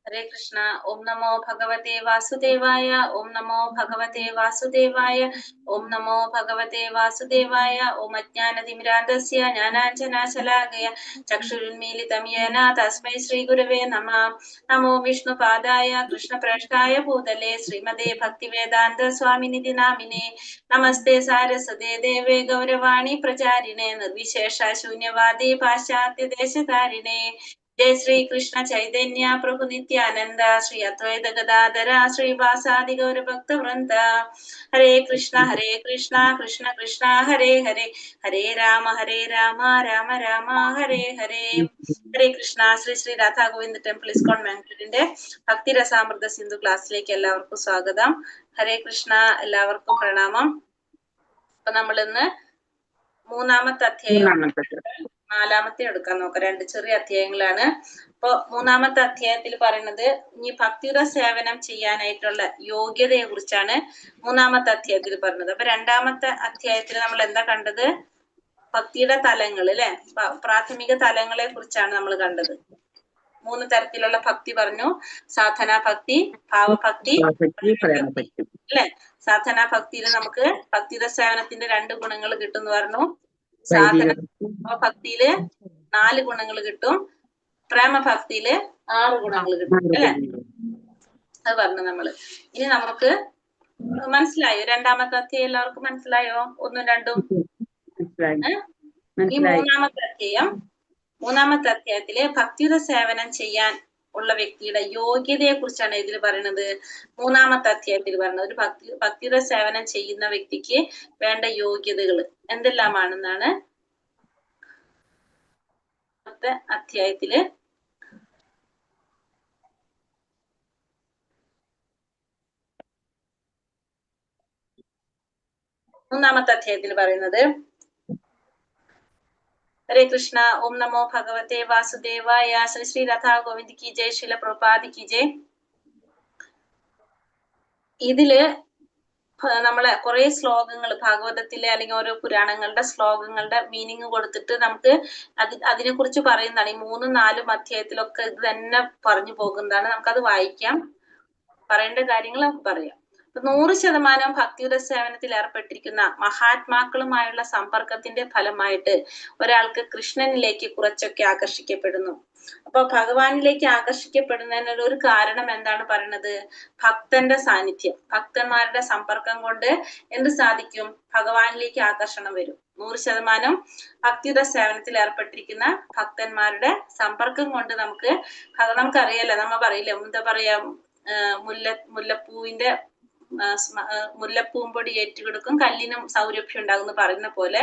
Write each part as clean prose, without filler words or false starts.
हरे कृष्णा। ओम नमो भगवते वासुदेवाय। ओम नमो भगवते वासुदेवाय। ओम नमो भगवते वासुदेवाय। ओम अज्ञानतिमिरान्धस्य ज्ञानाञ्जनशलाकया चक्षुरुन्मीलितं येन तस्मै श्रीगुरवे नमः। नमो विष्णुपादाय कृष्णप्रेष्ठाय भूतले श्रीमते भक्तिवेदान्त स्वामिनिधि नामिने। नमस्ते सारस्वते देवे गौरवाणी प्रचारिणे निर्विशेष शून्यवादी पाश्चात्य देशतारिणे। जय श्री कृष्ण चैतन्य प्रभु नित्यानंद श्री अद्वैत गदाधर श्रीवासादि गौर भक्त वृंद। हरे कृष्ण कृष्ण कृष्ण हरे हरे, हरे राम राम राम हरे हरे। ഹരേ കൃഷ്ണ. ശ്രീ ശ്രീ രാധാ ഗോവിന്ദ് ടെമ്പിൾ ഇസ്കോൺ മാംഗ്ലൂരിന്റെ ഭക്തിരസാമൃത സിന്ധു ക്ലാസ്സിലേക്ക് എല്ലാവർക്കും സ്വാഗതം. ഹരേ കൃഷ്ണ. എല്ലാവർക്കും പ്രണാമം. അപ്പൊ നമ്മൾ ഇന്ന് മൂന്നാമത്തെ അധ്യായം നാലാമത്തെ എടുക്കാൻ നോക്കാം. രണ്ട് ചെറിയ അധ്യായങ്ങളാണ്. അപ്പൊ മൂന്നാമത്തെ അധ്യായത്തിൽ പറയുന്നത് ഇനി ഭക്തിയുടെ സേവനം ചെയ്യാനായിട്ടുള്ള യോഗ്യതയെ കുറിച്ചാണ് മൂന്നാമത്തെ അധ്യായത്തിൽ പറഞ്ഞത്. അപ്പൊ രണ്ടാമത്തെ അധ്യായത്തിൽ നമ്മൾ എന്താ കണ്ടത്? ഭക്തിയുടെ തലങ്ങൾ അല്ലെ, പ്രാഥമിക തലങ്ങളെ കുറിച്ചാണ് നമ്മൾ കണ്ടത്. 3 തരത്തിലുള്ള ഭക്തി പറഞ്ഞു. സാധനാ ഭക്തി, ഭാവഭക്തി, അല്ലെ. സാധനാ ഭക്തിയിൽ നമുക്ക് ഭക്തിയുടെ സേവനത്തിന്റെ 2 ഗുണങ്ങൾ കിട്ടും എന്ന് പറഞ്ഞു. സാധന ഭക്തിയില് 4 ഗുണങ്ങൾ കിട്ടും. പ്രേമഭക്തിയില് 6 ഗുണങ്ങൾ കിട്ടും, അല്ലെ. അത് പറഞ്ഞു നമ്മള്. ഇനി നമുക്ക് മനസ്സിലായോ? രണ്ടാമത്തെ അധ്യായം എല്ലാവർക്കും മനസ്സിലായോ? 1ഉം 2ഉം. ഈ മൂന്നാമത്തെ അധ്യായത്തില് ഭക്തിയുടെ സേവനം ചെയ്യാൻ ഉള്ള വ്യക്തിയുടെ യോഗ്യതയെ കുറിച്ചാണ് ഇതിൽ പറയുന്നത്. മൂന്നാമത്തെ അധ്യായത്തിൽ പറയുന്നത് ഒരു ഭക്തിയുടെ സേവനം ചെയ്യുന്ന വ്യക്തിക്ക് വേണ്ട യോഗ്യതകൾ എന്തെല്ലാമാണെന്നാണ് അധ്യായത്തില് മൂന്നാമത്തെ അധ്യായത്തിൽ പറയുന്നത്. हरे कृष्णा. ओम नमो भगवते वासुदेवाय. श्री श्री राधा गोविंद की जय, श्रील प्रभुपाद की जय. ഇതില് നമ്മളെ കുറെ ശ്ലോകങ്ങൾ ഭാഗവതത്തിലെ അല്ലെങ്കിൽ ഓരോ പുരാണങ്ങളുടെ ശ്ലോകങ്ങളുടെ മീനിങ് കൊടുത്തിട്ട് നമുക്ക് അതിനെ കുറിച്ച് പറയുന്നതാണ്. ഈ 3ഉം 4ഉം അധ്യായത്തിലൊക്കെ ഇത് തന്നെ പറഞ്ഞു പോകുന്നതാണ്. നമുക്കത് വായിക്കാം. പറയേണ്ട കാര്യങ്ങൾ നമുക്ക് പറയാം. 100% ഭക്തിയുടെ സേവനത്തിൽ ഏർപ്പെട്ടിരിക്കുന്ന മഹാത്മാക്കളുമായുള്ള സമ്പർക്കത്തിന്റെ ഫലമായിട്ട് ഒരാൾക്ക് കൃഷ്ണനിലേക്ക് കുറച്ചൊക്കെ ആകർഷിക്കപ്പെടുന്നു. അപ്പൊ ഭഗവാനിലേക്ക് ആകർഷിക്കപ്പെടുന്നതിനുള്ള ഒരു കാരണം എന്താണ് പറയുന്നത്? ഭക്തന്റെ സാന്നിധ്യം, ഭക്തന്മാരുടെ സമ്പർക്കം കൊണ്ട് എന്ത് സാധിക്കും? ഭഗവാനിലേക്ക് ആകർഷണം വരും. 100% ഭക്തിയുടെ സേവനത്തിൽ ഏർപ്പെട്ടിരിക്കുന്ന ഭക്തന്മാരുടെ സമ്പർക്കം കൊണ്ട് നമുക്കറിയാലോ, നമ്മ പറയില്ലേ, എന്താ പറയാ, മുല്ലപ്പൂവിന്റെ മുല്ലപ്പൂമ്പൊടി ഏറ്റുകൊടുക്കും കല്ലിനും സൗരഭ്യം ഉണ്ടാകും എന്ന് പറയുന്ന പോലെ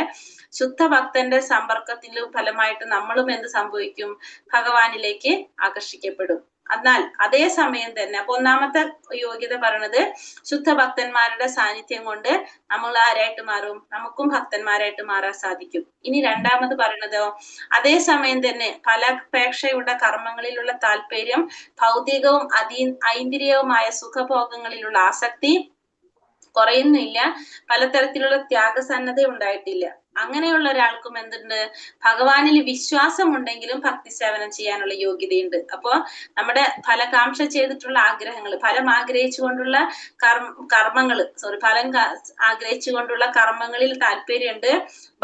ശുദ്ധ ഭക്തന്റെ സമ്പർക്കത്തിന്റെ ഫലമായിട്ട് നമ്മളും എന്ത് സംഭവിക്കും? ഭഗവാനിലേക്ക് ആകർഷിക്കപ്പെടും. എന്നാൽ അതേ സമയം തന്നെ അപ്പൊ ഒന്നാമത്തെ യോഗ്യത പറയുന്നത് ശുദ്ധ ഭക്തന്മാരുടെ സാന്നിധ്യം കൊണ്ട് നമ്മൾ ആരായിട്ട് മാറും? നമുക്കും ഭക്തന്മാരായിട്ട് മാറാൻ സാധിക്കും. ഇനി രണ്ടാമത് പറയുന്നതോ, അതേ സമയം തന്നെ ഫലാപേക്ഷയുടെ കർമ്മങ്ങളിലുള്ള താല്പര്യം, ഭൗതികവും ഐന്ദ്രിയവുമായ സുഖഭോഗങ്ങളിലുള്ള ആസക്തി കുറയുന്നില്ല. പലതരത്തിലുള്ള ത്യാഗസന്നദ്ധ ഉണ്ടായിട്ടില്ല. അങ്ങനെയുള്ള ഒരാൾക്കും എന്തുണ്ട്? ഭഗവാനിൽ വിശ്വാസം ഉണ്ടെങ്കിലും ഭക്തി സേവനം ചെയ്യാനുള്ള യോഗ്യതയുണ്ട്. അപ്പോ നമ്മുടെ ഫലകാംക്ഷ ചെയ്തിട്ടുള്ള ആഗ്രഹങ്ങൾ, ഫലം ആഗ്രഹിച്ചുകൊണ്ടുള്ള ഫലം ആഗ്രഹിച്ചുകൊണ്ടുള്ള കർമ്മങ്ങളിൽ താല്പര്യമുണ്ട്.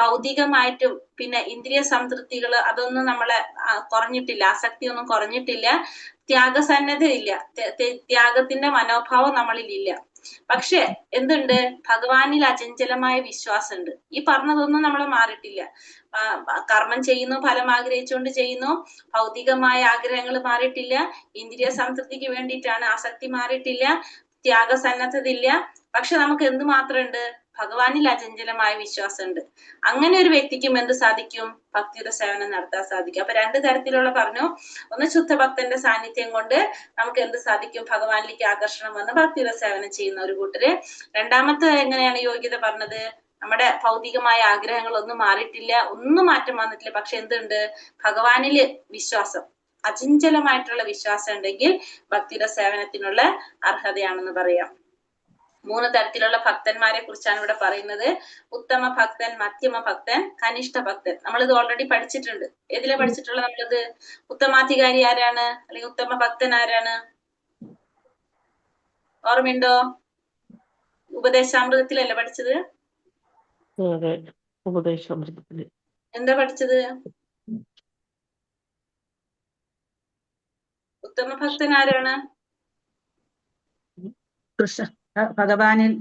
ഭൗതികമായിട്ടും പിന്നെ ഇന്ദ്രിയ സംതൃപ്തികൾ അതൊന്നും നമ്മളെ കുറഞ്ഞിട്ടില്ല, ആസക്തി ഒന്നും കുറഞ്ഞിട്ടില്ല. ത്യാഗസന്നദ്ധയില്ല, ത്യാഗത്തിന്റെ മനോഭാവം നമ്മളിലില്ല. പക്ഷെ എന്തുണ്ട്? ഭഗവാനിൽ അചഞ്ചലമായ വിശ്വാസമുണ്ട്. ഈ പറഞ്ഞതൊന്നും നമ്മൾ മാറിയിട്ടില്ല. കർമ്മം ചെയ്യുന്നു, ഫലം ആഗ്രഹിച്ചുകൊണ്ട് ചെയ്യുന്നു, ഭൗതികമായ ആഗ്രഹങ്ങൾ മാറിയിട്ടില്ല, ഇന്ദ്രിയ സംതൃപ്തിക്ക് വേണ്ടിയിട്ടാണ് ആസക്തി മാറിയിട്ടില്ല, ത്യാഗസന്നദ്ധത ഇല്ല. പക്ഷെ നമുക്ക് എന്ത് മാത്രമുണ്ട്? ഭഗവാനിൽ അചഞ്ചലമായ വിശ്വാസമുണ്ട്. അങ്ങനെ ഒരു വ്യക്തിക്കും എന്ത് സാധിക്കും? ഭക്തിയുടെ സേവനം നടത്താൻ സാധിക്കും. അപ്പൊ 2 തരത്തിലുള്ള പറഞ്ഞു. ഒന്ന് ശുദ്ധഭക്തന്റെ സാന്നിധ്യം കൊണ്ട് നമുക്ക് എന്ത് സാധിക്കും? ഭഗവാനിലേക്ക് ആകർഷണം വന്ന് ഭക്തിയുടെ സേവനം ചെയ്യുന്ന ഒരു കൂട്ടര്. രണ്ടാമത്തെ എങ്ങനെയാണ് യോഗ്യത പറഞ്ഞത്? നമ്മുടെ ഭൗതികമായ ആഗ്രഹങ്ങളൊന്നും മാറിയിട്ടില്ല, ഒന്നും മാറ്റം വന്നിട്ടില്ല. പക്ഷെ എന്തുണ്ട്? ഭഗവാനില് വിശ്വാസം, അചഞ്ചലമായിട്ടുള്ള വിശ്വാസം ഉണ്ടെങ്കിൽ ഭക്തിയുടെ സേവനത്തിനുള്ള അർഹതയാണെന്ന് പറയാം. മൂന്ന് തരത്തിലുള്ള ഭക്തന്മാരെ കുറിച്ചാണ് ഇവിടെ പറയുന്നത്. ഉത്തമ ഭക്തൻ, മധ്യമ ഭക്തൻ, കനിഷ്ഠ ഭക്തൻ. നമ്മളിത് ഓൾറെഡി പഠിച്ചിട്ടുണ്ട്. ഏതിലാ പഠിച്ചിട്ടുള്ളത് നമ്മളിത്? ഉത്തമാധികാരി ആരാണ്, അല്ലെങ്കിൽ ഉത്തമ ഭക്തൻ ആരാണ്? ഓർമ്മയുണ്ടോ? ഉപദേശാമൃതത്തിലല്ലേ പഠിച്ചത്? ഉപദേശാമൃതത്തില് എന്താ പഠിച്ചത്? ഉത്തമ ഭക്തൻ ആരാണ്? കൃഷ്ണ ഭഗവാനിൽ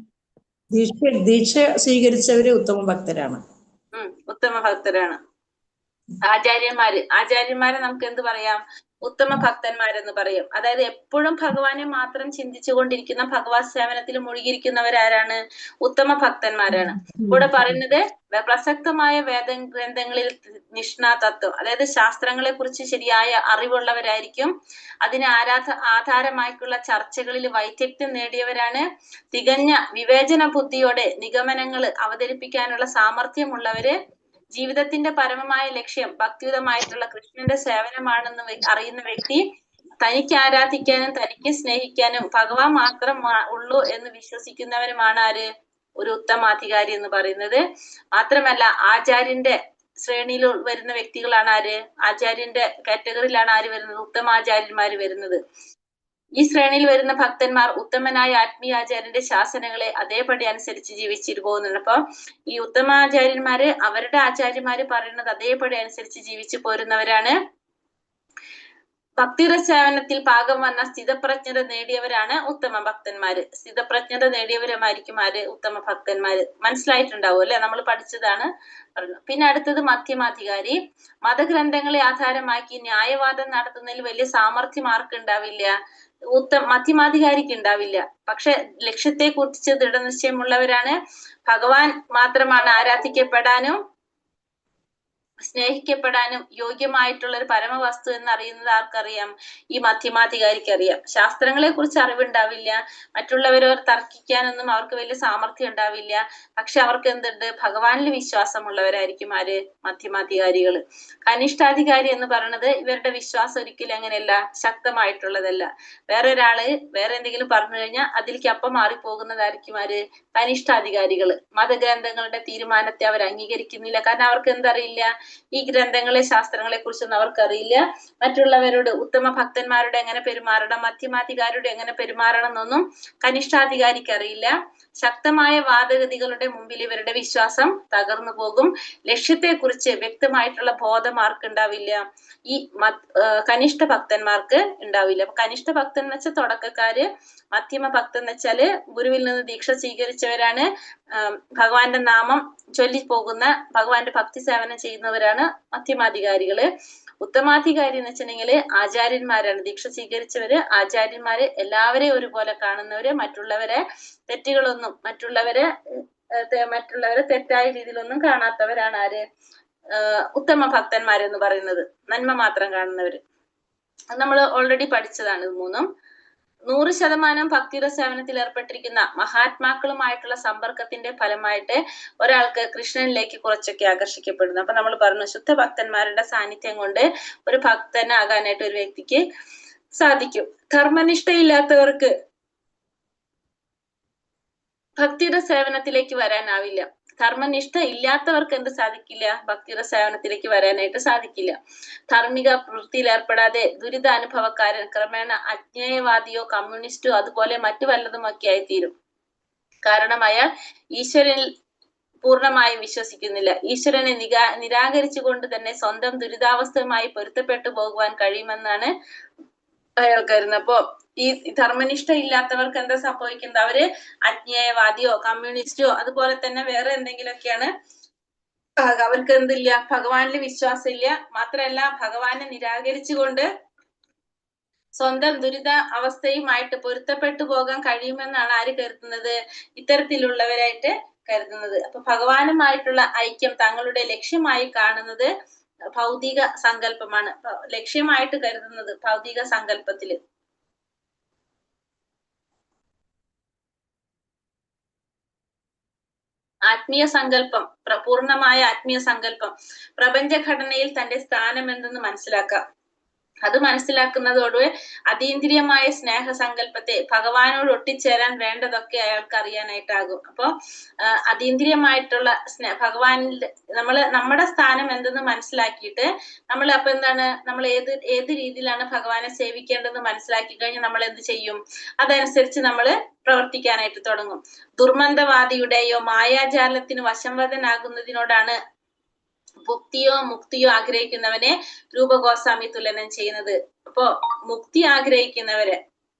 ദീക്ഷ സ്വീകരിച്ചവര് ഉത്തമ ഭക്തരാണ്. ഉത്തമ ഭക്തരാണ്. ആചാര്യന്മാരെ നമുക്ക് എന്ത് പറയാം? ഉത്തമ ഭക്തന്മാരെന്ന് പറയും. അതായത് എപ്പോഴും ഭഗവാനെ മാത്രം ചിന്തിച്ചുകൊണ്ടിരിക്കുന്ന, ഭഗവത് സേവനത്തിൽ മുഴുകിയിരിക്കുന്നവരാരാണ്? ഉത്തമ ഭക്തന്മാരാണ്. ഇവിടെ പറയുന്നത് പ്രസക്തമായ ഗ്രന്ഥങ്ങളിൽ നിഷ്ണാതത്വം, അതായത് ശാസ്ത്രങ്ങളെ കുറിച്ച് ശരിയായ അറിവുള്ളവരായിരിക്കും. അതിന് ആധാരമായിട്ടുള്ള ചർച്ചകളിൽ വൈദഗ്ധ്യം നേടിയവരാണ്. തികഞ്ഞ വിവേചന ബുദ്ധിയോടെ നിഗമനങ്ങൾ അവതരിപ്പിക്കാനുള്ള സാമർഥ്യമുള്ളവര്. ജീവിതത്തിന്റെ പരമമായ ലക്ഷ്യം ഭക്തിയുതമായിട്ടുള്ള കൃഷ്ണന്റെ സേവനമാണെന്ന് അറിയുന്ന വ്യക്തി. തനിക്ക് ആരാധിക്കാനും തനിക്ക് സ്നേഹിക്കാനും ഭഗവാൻ മാത്രം ഉള്ളൂ എന്ന് വിശ്വസിക്കുന്നവരുമാണ് ആര്? ഒരു ഉത്തമാധികാരി എന്ന് പറയുന്നത്. മാത്രമല്ല ആചാര്യന്റെ ശ്രേണിയിൽ വരുന്ന വ്യക്തികളാണ് ആര്? ആചാര്യന്റെ കാറ്റഗറിയിലാണ് ആര് വരുന്നത്? ഉത്തമാചാര്യന്മാര് വരുന്നത്. ഈ ശ്രേണിയിൽ വരുന്ന ഭക്തന്മാർ ഉത്തമനായ ആത്മീയാചാര്യന്റെ ശാസനകളെ അതേപടി അനുസരിച്ച് ജീവിച്ചിട്ട് പോകുന്നുണ്ട്. അപ്പൊ ഈ ഉത്തമാചാര്യന്മാര് അവരുടെ ആചാര്യന്മാര് പറയുന്നത് അതേപടി അനുസരിച്ച് ജീവിച്ചു പോരുന്നവരാണ്. ഭക്തിയുടെ സേവനത്തിൽ പാകം വന്ന സ്ഥിതപ്രജ്ഞത നേടിയവരാണ് ഉത്തമ ഭക്തന്മാര്. സ്ഥിതപ്രജ്ഞത നേടിയവരുമായിരിക്കും ആര്? ഉത്തമ ഭക്തന്മാര്. മനസ്സിലായിട്ടുണ്ടാവും അല്ലെ? നമ്മൾ പഠിച്ചതാണ്. പിന്നെ അടുത്തത് മധ്യമാധികാരി. മതഗ്രന്ഥങ്ങളെ ആധാരമാക്കി ന്യായവാദം നടത്തുന്നതിൽ വലിയ സാമർഥ്യം ആർക്കുണ്ടാവില്ല? മധ്യമാധികാരിക്ക് ഉണ്ടാവില്ല. പക്ഷെ ലക്ഷ്യത്തെ കുറിച്ച് ദൃഢനിശ്ചയമുള്ളവരാണ്. ഭഗവാൻ മാത്രമാണ് ആരാധിക്കപ്പെടാനും സ്നേഹിക്കപ്പെടാനും യോഗ്യമായിട്ടുള്ള ഒരു പരമവസ്തു എന്ന് അറിയുന്നത് ആർക്കറിയാം? ഈ മധ്യമാധികാരിക്ക് അറിയാം. ശാസ്ത്രങ്ങളെ കുറിച്ച് അറിവുണ്ടാവില്ല, മറ്റുള്ളവരോട് തർക്കിക്കാനൊന്നും അവർക്ക് വലിയ സാമർഥ്യം ഉണ്ടാവില്ല. പക്ഷെ അവർക്ക് എന്തുണ്ട്? ഭഗവാനിൽ വിശ്വാസമുള്ളവരായിരിക്കും ആര്? മധ്യമാധികാരികൾ. കനിഷ്ഠാധികാരി എന്ന് പറയുന്നത് ഇവരുടെ വിശ്വാസം ഒരിക്കലും അങ്ങനെയല്ല, ശക്തമായിട്ടുള്ളതല്ല. വേറെ എന്തെങ്കിലും പറഞ്ഞു കഴിഞ്ഞാൽ അതിലേക്ക് അപ്പം മാറിപ്പോകുന്നതായിരിക്കും ആര്? കനിഷ്ഠാധികാരികള്. മതഗ്രന്ഥങ്ങളുടെ തീരുമാനത്തെ അവർ അംഗീകരിക്കുന്നില്ല. കാരണം അവർക്ക് എന്തറിയില്ല? ഈ ഗ്രന്ഥങ്ങളെ ശാസ്ത്രങ്ങളെ കുറിച്ചൊന്നും അവർക്കറിയില്ല. മറ്റുള്ളവരോട് ഉത്തമ ഭക്തന്മാരോട് എങ്ങനെ പെരുമാറണം, മധ്യമാധികാരോട് എങ്ങനെ പെരുമാറണം എന്നൊന്നും കനിഷ്ഠാധികാരിക്ക് അറിയില്ല. ശക്തമായ വാദഗതികളുടെ മുമ്പിൽ ഇവരുടെ വിശ്വാസം തകർന്നു പോകും. ലക്ഷ്യത്തെക്കുറിച്ച് വ്യക്തമായിട്ടുള്ള ബോധം ആർക്കുണ്ടാവില്ല? ഈ കനിഷ്ഠ ഭക്തന്മാർക്ക് ഉണ്ടാവില്ല. അപ്പൊ കനിഷ്ഠ ഭക്തൻ എന്ന് വെച്ചാൽ തുടക്കക്കാര്. മധ്യമ ഭക്തൻ എന്ന് വെച്ചാല് ഗുരുവിൽ നിന്ന് ദീക്ഷ സ്വീകരിച്ചവരാണ്. ഭഗവാന്റെ നാമം ചൊല്ലി പോകുന്ന, ഭഗവാന്റെ ഭക്തി സേവനം ചെയ്യുന്നവരാണ് മധ്യമാധികാരികള്. ഉത്തമാധികാരി എന്ന് വെച്ചിട്ടുണ്ടെങ്കില് ആചാര്യന്മാരാണ്. ദീക്ഷ സ്വീകരിച്ചവര്, ആചാര്യന്മാര്, എല്ലാവരെയും ഒരുപോലെ കാണുന്നവര്, മറ്റുള്ളവരെ തെറ്റായ രീതിയിലൊന്നും കാണാത്തവരാണ് ആര്? ഉത്തമ ഭക്തന്മാരെന്ന് പറയുന്നത്. നന്മ മാത്രം കാണുന്നവര്. നമ്മൾ ഓൾറെഡി പഠിച്ചതാണ് ഇത് മൂന്നും. 100% ഭക്തിയുടെ സേവനത്തിൽ ഏർപ്പെട്ടിരിക്കുന്ന മഹാത്മാക്കളുമായിട്ടുള്ള സമ്പർക്കത്തിന്റെ ഫലമായിട്ട് ഒരാൾക്ക് കൃഷ്ണനിലേക്ക് കുറച്ചൊക്കെ ആകർഷിക്കപ്പെടുന്നു. അപ്പൊ നമ്മൾ പറഞ്ഞു, ശുദ്ധ ഭക്തന്മാരുടെ സാന്നിധ്യം കൊണ്ട് ഒരു ഭക്തനാകാനായിട്ട് ഒരു വ്യക്തിക്ക് സാധിക്കും. ധർമ്മനിഷ്ഠയില്ലാത്തവർക്ക് ഭക്തിയുടെ സേവനത്തിലേക്ക് വരാനാവില്ല. ധർമ്മനിഷ്ഠ ഇല്ലാത്തവർക്ക് എന്ത് സാധിക്കില്ല? ഭക്തിയുടെ സേവനത്തിലേക്ക് വരാനായിട്ട് സാധിക്കില്ല. ധാർമ്മിക പ്രവൃത്തിയിൽ ഏർപ്പെടാതെ ദുരിതാനുഭവക്കാരൻ ക്രമേണ അജ്ഞേയവാദിയോ കമ്മ്യൂണിസ്റ്റോ അതുപോലെ മറ്റു വല്ലതുമൊക്കെ ആയിത്തീരും. കാരണം അയാൾ ഈശ്വരനിൽ പൂർണ്ണമായും വിശ്വസിക്കുന്നില്ല. ഈശ്വരനെ നിരാകരിച്ചുകൊണ്ട് തന്നെ സ്വന്തം ദുരിതാവസ്ഥയുമായി പൊരുത്തപ്പെട്ടു പോകുവാൻ കഴിയുമെന്നാണ് അയാൾ കരുതുന്നത്. അപ്പോ ഈ ധർമ്മനിഷ്ഠ ഇല്ലാത്തവർക്ക് എന്താ സംഭവിക്കുന്നത്? അവര് അജ്ഞേയവാദിയോ കമ്മ്യൂണിസ്റ്റോ അതുപോലെ തന്നെ വേറെ എന്തെങ്കിലുമൊക്കെയാണ്. അവർക്ക് എന്തില്ല? ഭഗവാനിൽ വിശ്വാസം ഇല്ല. മാത്രമല്ല ഭഗവാനെ നിരാകരിച്ചുകൊണ്ട് സ്വന്തം ദുരിത അവസ്ഥയുമായിട്ട് പൊരുത്തപ്പെട്ടു പോകാൻ കഴിയുമെന്നാണ് ആര് കരുതുന്നത്? ഇത്തരത്തിലുള്ളവരായിട്ട് കരുതുന്നത്. അപ്പൊ ഭഗവാനുമായിട്ടുള്ള ഐക്യം തങ്ങളുടെ ലക്ഷ്യമായി കാണുന്നത് ഭൗതിക സങ്കല്പമാണ്. ലക്ഷ്യമായിട്ട് കരുതുന്നത് ഭൗതിക സങ്കല്പത്തില്. ആത്മീയ സങ്കല്പം, പൂർണ്ണമായ ആത്മീയ സങ്കല്പം, പ്രപഞ്ചഘടനയിൽ തന്റെ സ്ഥാനം എന്തെന്ന് മനസ്സിലാക്കാം. അത് മനസ്സിലാക്കുന്നതോടെ അതീന്ദ്രിയമായ സ്നേഹസങ്കല്പത്തെ ഭഗവാനോട് ഒട്ടിച്ചേരാൻ വേണ്ടതൊക്കെ അയാൾക്ക് അറിയാനായിട്ടാകും. അപ്പൊ അതീന്ദ്രിയമായിട്ടുള്ള ഭഗവാനിൽ നമ്മുടെ സ്ഥാനം എന്തെന്ന് മനസ്സിലാക്കിയിട്ട് നമ്മൾ അപ്പൊ എന്താണ്, നമ്മൾ ഏത് രീതിയിലാണ് ഭഗവാനെ സേവിക്കേണ്ടതെന്ന് മനസ്സിലാക്കി കഴിഞ്ഞാൽ നമ്മൾ എന്ത് ചെയ്യും? അതനുസരിച്ച് നമ്മൾ പ്രവർത്തിക്കാനായിട്ട് തുടങ്ങും. ദുർമന്ദവാദിയുടെയോ മായാജാലത്തിന് വശംവദനാകുന്നതിനോടാണ് ഭുക്തിയോ മുക്തിയോ ആഗ്രഹിക്കുന്നവനെ രൂപഗോസ്വാമി തുലനം ചെയ്യുന്നത്. അപ്പോ മുക്തി ആഗ്രഹിക്കുന്നവരെ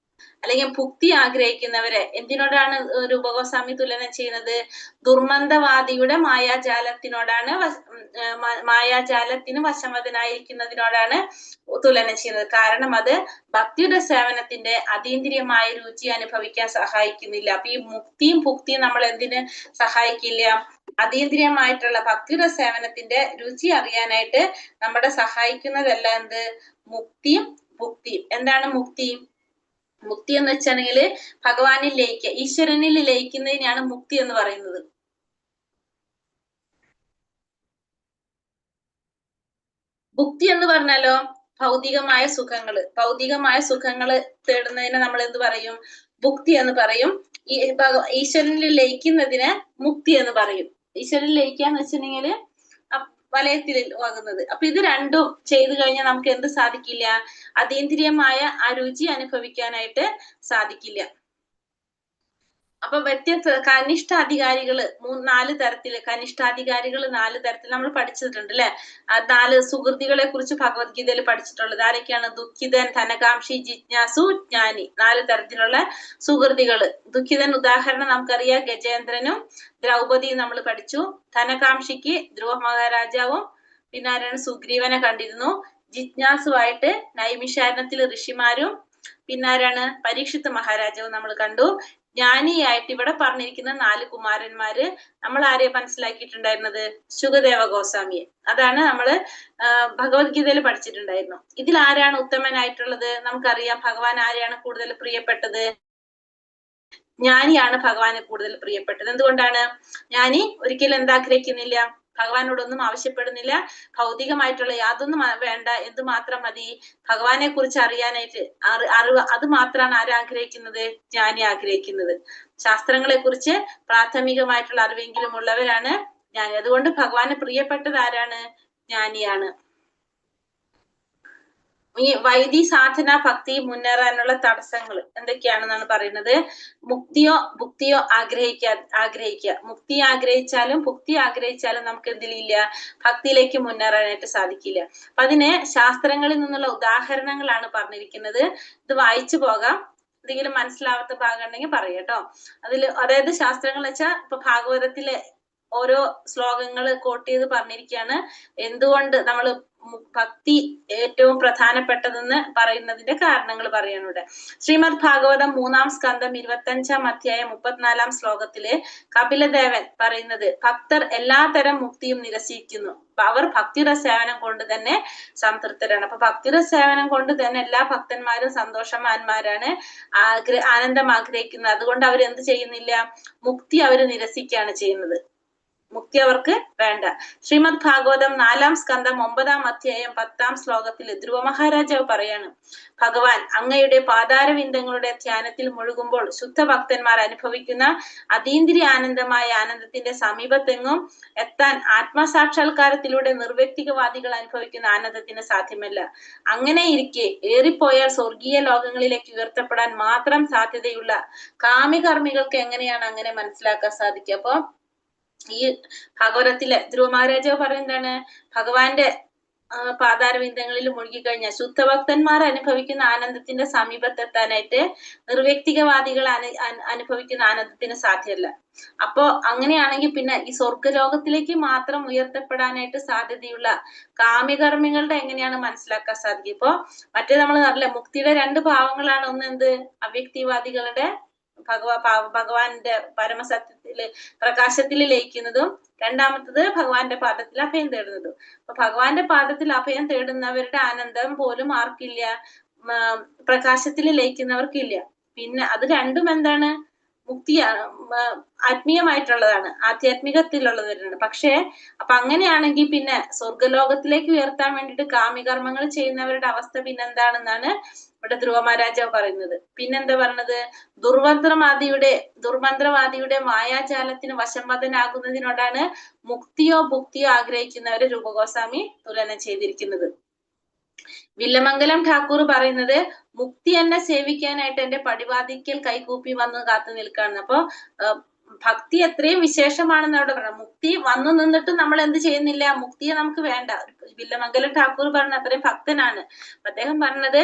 അല്ലെങ്കിൽ ഭുക്തി ആഗ്രഹിക്കുന്നവരെ എന്തിനോടാണ് രൂപഗോസ്വാമി തുലനം ചെയ്യുന്നത്? ദുർമന്ദവാദിയുടെ മായാജാലത്തിനോടാണ്, മായാജാലത്തിന് വശംവദനായിരിക്കുന്നതിനോടാണ് തുലനം ചെയ്യുന്നത്. കാരണം അത് ഭക്തിയുടെ സേവനത്തിന്റെ അതീന്ദ്രിയമായ രുചി അനുഭവിക്കാൻ സഹായിക്കുന്നില്ല. അപ്പൊ ഈ മുക്തിയും ഭുക്തിയും നമ്മൾ എന്തിന് സഹായിക്കില്ല? അതീന്ദ്രിയമായിട്ടുള്ള ഭക്തിയുടെ സേവനത്തിന്റെ രുചി അറിയാനായിട്ട് നമ്മുടെ സഹായിക്കുന്നതല്ല എന്ത്? മുക്തിയും ഭുക്തിയും. എന്താണ് മുക്തി? മുക്തി എന്ന് വെച്ചാണെങ്കിൽ ഭഗവാനിൽ ലയിക്കുക, ഈശ്വരനിൽ ലയിക്കുന്നതിനാണ് മുക്തി എന്ന് പറയുന്നത്. ഭുക്തി എന്ന് പറഞ്ഞാലോ ഭൗതികമായ സുഖങ്ങള് തേടുന്നതിനെ നമ്മൾ എന്ത് പറയും? ഭുക്തി എന്ന് പറയും. ഈശ്വരനിൽ ലയിക്കുന്നതിന് മുക്തി എന്ന് പറയും. ഈശ്വരനിൽ ലയിക്കാന്ന് വെച്ചിട്ടുണ്ടെങ്കിൽ വലയത്തിൽ ആകുന്നത്. അപ്പൊ ഇത് രണ്ടും ചെയ്തു കഴിഞ്ഞാൽ നമുക്ക് എന്ത് സാധിക്കില്ല? അതീന്ദ്രിയമായ ആ രുചി അനുഭവിക്കാനായിട്ട് സാധിക്കില്ല. അപ്പൊ വ്യത്യസ്ത കനിഷ്ഠാധികാരികള് 4 തരത്തില്, കനിഷ്ഠാധികാരികൾ 4 തരത്തിൽ നമ്മൾ പഠിച്ചിട്ടുണ്ട് അല്ലെ. 4 സുഹൃതികളെ കുറിച്ച് ഭഗവത്ഗീതയിൽ പഠിച്ചിട്ടുള്ളത്. ആരൊക്കെയാണ്? ദുഃഖിതൻ, ധനകാംക്ഷി, ജിജ്ഞാസു, ജ്ഞാനി. 4 തരത്തിലുള്ള സുഹൃതികള്. ദുഃഖിതൻ ഉദാഹരണം നമുക്കറിയാം, ഗജേന്ദ്രനും ദ്രൗപദിയും നമ്മൾ പഠിച്ചു. ധനകാംക്ഷിക്ക് ധ്രുവ മഹാരാജാവും പിന്നെ ആരാണ്? സുഗ്രീവനെ കണ്ടിരുന്നു. ജിജ്ഞാസുവായിട്ട് നൈമിഷാരണത്തിൽ ഋഷിമാരും പിന്നെ ആരാണ്? പരീക്ഷിത്ത് മഹാരാജാവും നമ്മൾ കണ്ടു. ജ്ഞാനിയായിട്ട് ഇവിടെ പറഞ്ഞിരിക്കുന്ന 4 കുമാരന്മാര് നമ്മൾ ആരെയെ മനസ്സിലാക്കിയിട്ടുണ്ടായിരുന്നത്? ശുകദേവ ഗോസ്വാമിയെ. അതാണ് നമ്മള് ഭഗവത്ഗീതയിൽ പഠിച്ചിട്ടുണ്ടായിരുന്നു. ഇതിൽ ആരാണ് ഉത്തമനായിട്ടുള്ളത്? നമുക്കറിയാം ഭഗവാൻ ആരെയാണ് കൂടുതൽ പ്രിയപ്പെട്ടത്? ജ്ഞാനിയാണ് ഭഗവാന് കൂടുതൽ പ്രിയപ്പെട്ടത്. എന്തുകൊണ്ടാണ്? ജ്ഞാനി ഒരിക്കലും എന്താഗ്രഹിക്കുന്നില്ല? ഭഗവാനോടൊന്നും ആവശ്യപ്പെടുന്നില്ല. ഭൗതികമായിട്ടുള്ള യാതൊന്നും വേണ്ട, എന്ത് മാത്രം മതി? ഭഗവാനെ കുറിച്ച് അറിയാനായിട്ട് അറിവ്, അത് മാത്രമാണ് ആരാഗ്രഹിക്കുന്നത്? ജ്ഞാനി ആഗ്രഹിക്കുന്നത്. ശാസ്ത്രങ്ങളെ കുറിച്ച് പ്രാഥമികമായിട്ടുള്ള അറിവെങ്കിലും ഉള്ളവരാണ് ജ്ഞാനി. അതുകൊണ്ട് ഭഗവാന് പ്രിയപ്പെട്ടത് ആരാണ്? ജ്ഞാനിയാണ്. ഈ വൈദി സാധന ഭക്തി മുന്നേറാനുള്ള തടസ്സങ്ങൾ എന്തൊക്കെയാണെന്നാണ് പറയുന്നത്? മുക്തിയോ ഭുക്തിയോ ആഗ്രഹിക്കുക. മുക്തി ആഗ്രഹിച്ചാലും ഭുക്തി ആഗ്രഹിച്ചാലും നമുക്ക് എന്തിലില്ല? ഭക്തിയിലേക്ക് മുന്നേറാനായിട്ട് സാധിക്കില്ല. അപ്പൊ അതിന് ശാസ്ത്രങ്ങളിൽ നിന്നുള്ള ഉദാഹരണങ്ങളാണ് പറഞ്ഞിരിക്കുന്നത്. ഇത് വായിച്ചു പോകാം. എന്തെങ്കിലും മനസ്സിലാവാത്ത ഭാഗം ഉണ്ടെങ്കിൽ പറയാട്ടോ. അതായത് ശാസ്ത്രങ്ങൾ വെച്ചാൽ ഇപ്പൊ ഭാഗവതത്തിലെ ഓരോ ശ്ലോകങ്ങൾ കോട്ട് ചെയ്ത് പറഞ്ഞിരിക്കുകയാണ്. എന്തുകൊണ്ട് നമ്മൾ ഭക്തി ഏറ്റവും പ്രധാനപ്പെട്ടതെന്ന് പറയുന്നതിന്റെ കാരണങ്ങൾ പറയാനിവിടെ. ശ്രീമദ് ഭാഗവതം 3-ാം സ്കന്ധം 25-ാം അധ്യായം 34-ാം ശ്ലോകത്തില് കപിലദേവൻ പറയുന്നത്, ഭക്തർ എല്ലാതരം മുക്തിയും നിരസിക്കുന്നു. അവർ ഭക്തിയുടെ സേവനം കൊണ്ട് തന്നെ സംതൃപ്തരാണ്. അപ്പൊ ഭക്തിയുടെ സേവനം കൊണ്ട് തന്നെ എല്ലാ ഭക്തന്മാരും സന്തോഷവാന്മാരാണ്, ആനന്ദം ആഗ്രഹിക്കുന്നത്. അതുകൊണ്ട് അവർ എന്ത് ചെയ്യുന്നില്ല? മുക്തി അവർ നിരസിക്കുകയാണ് ചെയ്യുന്നത്. മുക്തി അവർക്ക് വേണ്ട. ശ്രീമദ് ഭാഗവതം 4-ാം സ്കന്ധം 9-ാം അധ്യായം 10-ാം ശ്ലോകത്തിൽ ധ്രുവ മഹാരാജാവ് പറയാണ്, ഭഗവാൻ അങ്ങയുടെ പാതാരവിന്ദങ്ങളുടെ ധ്യാനത്തിൽ മുഴുകുമ്പോൾ ശുദ്ധ ഭക്തന്മാർ അനുഭവിക്കുന്ന അതീന്ദ്രിയ ആനന്ദമായ ആനന്ദത്തിന്റെ സമീപത്തെങ്ങും എത്താൻ ആത്മസാക്ഷാത്കാരത്തിലൂടെ നിർവ്യക്തികവാദികൾ അനുഭവിക്കുന്ന ആനന്ദത്തിന് സാധ്യമല്ല. അങ്ങനെ ഇരിക്കെ ഏറിപ്പോയാൽ സ്വർഗീയ ലോകങ്ങളിലേക്ക് ഉയർത്തപ്പെടാൻ മാത്രം സാധ്യതയുള്ള കാമികർമ്മികൾക്ക് എങ്ങനെയാണ് അങ്ങനെ മനസ്സിലാക്കാൻ സാധിക്കുക? അപ്പൊ ഈ ഭാഗവതത്തിലെ ധ്രുവ മഹാരാജാവ് പറയുന്നതാണ്, ഭഗവാന്റെ പാതാരവിന്ദങ്ങളിൽ മുഴുകിക്കഴിഞ്ഞാൽ ശുദ്ധഭക്തന്മാർ അനുഭവിക്കുന്ന ആനന്ദത്തിന്റെ സമീപത്തെത്താനായിട്ട് നിർവ്യക്തികവാദികൾ അനുഭവിക്കുന്ന ആനന്ദത്തിന് സാധ്യമല്ല. അപ്പോ അങ്ങനെയാണെങ്കിൽ പിന്നെ ഈ സ്വർഗലോകത്തിലേക്ക് മാത്രം ഉയർത്തപ്പെടാനായിട്ട് സാധ്യതയുള്ള കാമ്യകർമ്മികളുടെ എങ്ങനെയാണ് മനസ്സിലാക്കാൻ സാധിക്കുക? ഇപ്പൊ മറ്റേ നമ്മൾ അറിയില്ല, മുക്തിയുടെ 2 ഭാവങ്ങളാണ്. ഒന്ന് എന്ത്? അവ്യക്തിവാദികളുടെ ഭഗവാന്റെ പരമസത്യത്തില് പ്രകാശത്തിൽ ലയിക്കുന്നതും, രണ്ടാമത്തത് ഭഗവാന്റെ പാദത്തിൽ അഭയം തേടുന്നതും. അപ്പൊ ഭഗവാന്റെ പാദത്തിൽ അഭയം തേടുന്നവരുടെ ആനന്ദം പോലും ആർക്കില്ല? പ്രകാശത്തിൽ ലയിക്കുന്നവർക്കില്ല. പിന്നെ അത് രണ്ടും എന്താണ്? മുക്തിയാണ്, ആത്മീയമായിട്ടുള്ളതാണ്, ആധ്യാത്മികത്തിലുള്ളവരാണ്. പക്ഷേ അപ്പൊ അങ്ങനെയാണെങ്കിൽ പിന്നെ സ്വർഗലോകത്തിലേക്ക് ഉയർത്താൻ വേണ്ടിയിട്ട് കാമ്യകർമ്മങ്ങൾ ചെയ്യുന്നവരുടെ അവസ്ഥ പിന്നെന്താണെന്നാണ് ഇവിടെ ധ്രുവ മഹാരാജാവ് പറയുന്നത്. പിന്നെന്താ പറഞ്ഞത്? ദുർമന്ത്രവാദിയുടെ മായാജാലത്തിന് വശംവദനാകുന്നതിനോടാണ് മുക്തിയോ ഭുക്തിയോ ആഗ്രഹിക്കുന്നവരെ രൂപഗോസ്വാമി തുലനം ചെയ്തിരിക്കുന്നത്. വില്ലമംഗലം ഠാക്കൂർ പറയുന്നത് മുക്തി എന്നെ സേവിക്കാനായിട്ട് എന്റെ പടിവാതിക്കൽ കൈകൂപ്പി വന്ന് കാത്തു നിൽക്കുകയാണ്. അപ്പൊ ഭക്തി എത്രയും വിശേഷമാണെന്ന് അവിടെ പറയാം. മുക്തി വന്നു നിന്നിട്ട് നമ്മൾ എന്ത് ചെയ്യുന്നില്ല, മുക്തിയെ നമുക്ക് വേണ്ട. വില്ലമംഗലം ഠാക്കൂർ പറഞ്ഞ അത്രയും ഭക്തനാണ്. അദ്ദേഹം പറഞ്ഞത്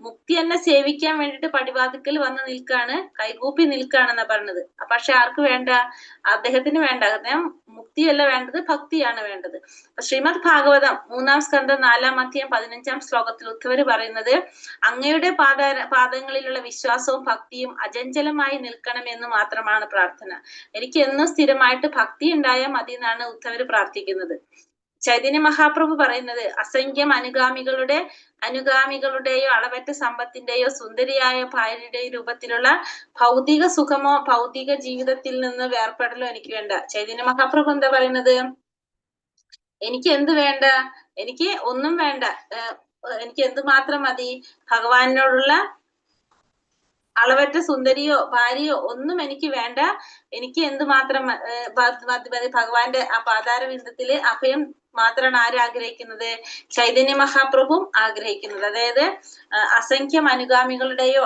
മുക്തി എന്നെ സേവിക്കാൻ വേണ്ടിയിട്ട് പടിവാതിക്കൽ വന്ന് നിൽക്കാണ്, കൈകൂപ്പി നിൽക്കുകയാണെന്നാ പറഞ്ഞത്. പക്ഷെ ആർക്ക് വേണ്ട? അദ്ദേഹത്തിന് വേണ്ട. അദ്ദേഹം മുക്തിയല്ല വേണ്ടത്, ഭക്തിയാണ് വേണ്ടത്. ശ്രീമദ് ഭാഗവതം 3-ാം സ്കന്ധം 4-ാം അധ്യായം 15-ാം ശ്ലോകത്തിൽ ഉദ്ധവര് പറയുന്നത് അങ്ങയുടെ പാദങ്ങളിലുള്ള വിശ്വാസവും ഭക്തിയും അചഞ്ചലമായി നിൽക്കണമെന്ന് മാത്രമാണ് പ്രാർത്ഥന. എനിക്ക് എന്നും സ്ഥിരമായിട്ട് ഭക്തി ഉണ്ടായാൽ മതി എന്നാണ് ഉദ്ധവര് പ്രാർത്ഥിക്കുന്നത്. ചൈതന്യ മഹാപ്രഭു പറയുന്നത് അസംഖ്യം അനുഗാമികളുടെയോ അളവറ്റ സമ്പത്തിന്റെയോ സുന്ദരിയായ ഭാര്യയുടെയോ രൂപത്തിലുള്ള ഭൗതിക സുഖമോ ഭൗതിക ജീവിതത്തിൽ നിന്ന് വേർപെടലോ എനിക്ക് വേണ്ട. ചൈതന്യ മഹാപ്രഭു എന്താ പറയുന്നത്? എനിക്ക് എന്ത് വേണ്ട? എനിക്ക് ഒന്നും വേണ്ട. എനിക്ക് എന്ത് മാത്രം മതി? ഭഗവാനോടുള്ള അളവറ്റ സുന്ദരിയോ ഭാര്യയോ ഒന്നും എനിക്ക് വേണ്ട. എനിക്ക് എന്ത് മാത്രം മതി? ഭഗവാന്റെ ആ പാതാരവിന്ദത്തില് അഭയം മാത്രമാണ് ആരാഗ്രഹിക്കുന്നത്? ചൈതന്യ മഹാപ്രഭു ആഗ്രഹിക്കുന്നത്. അതായത് അസംഖ്യം അനുഗാമികളുടെയോ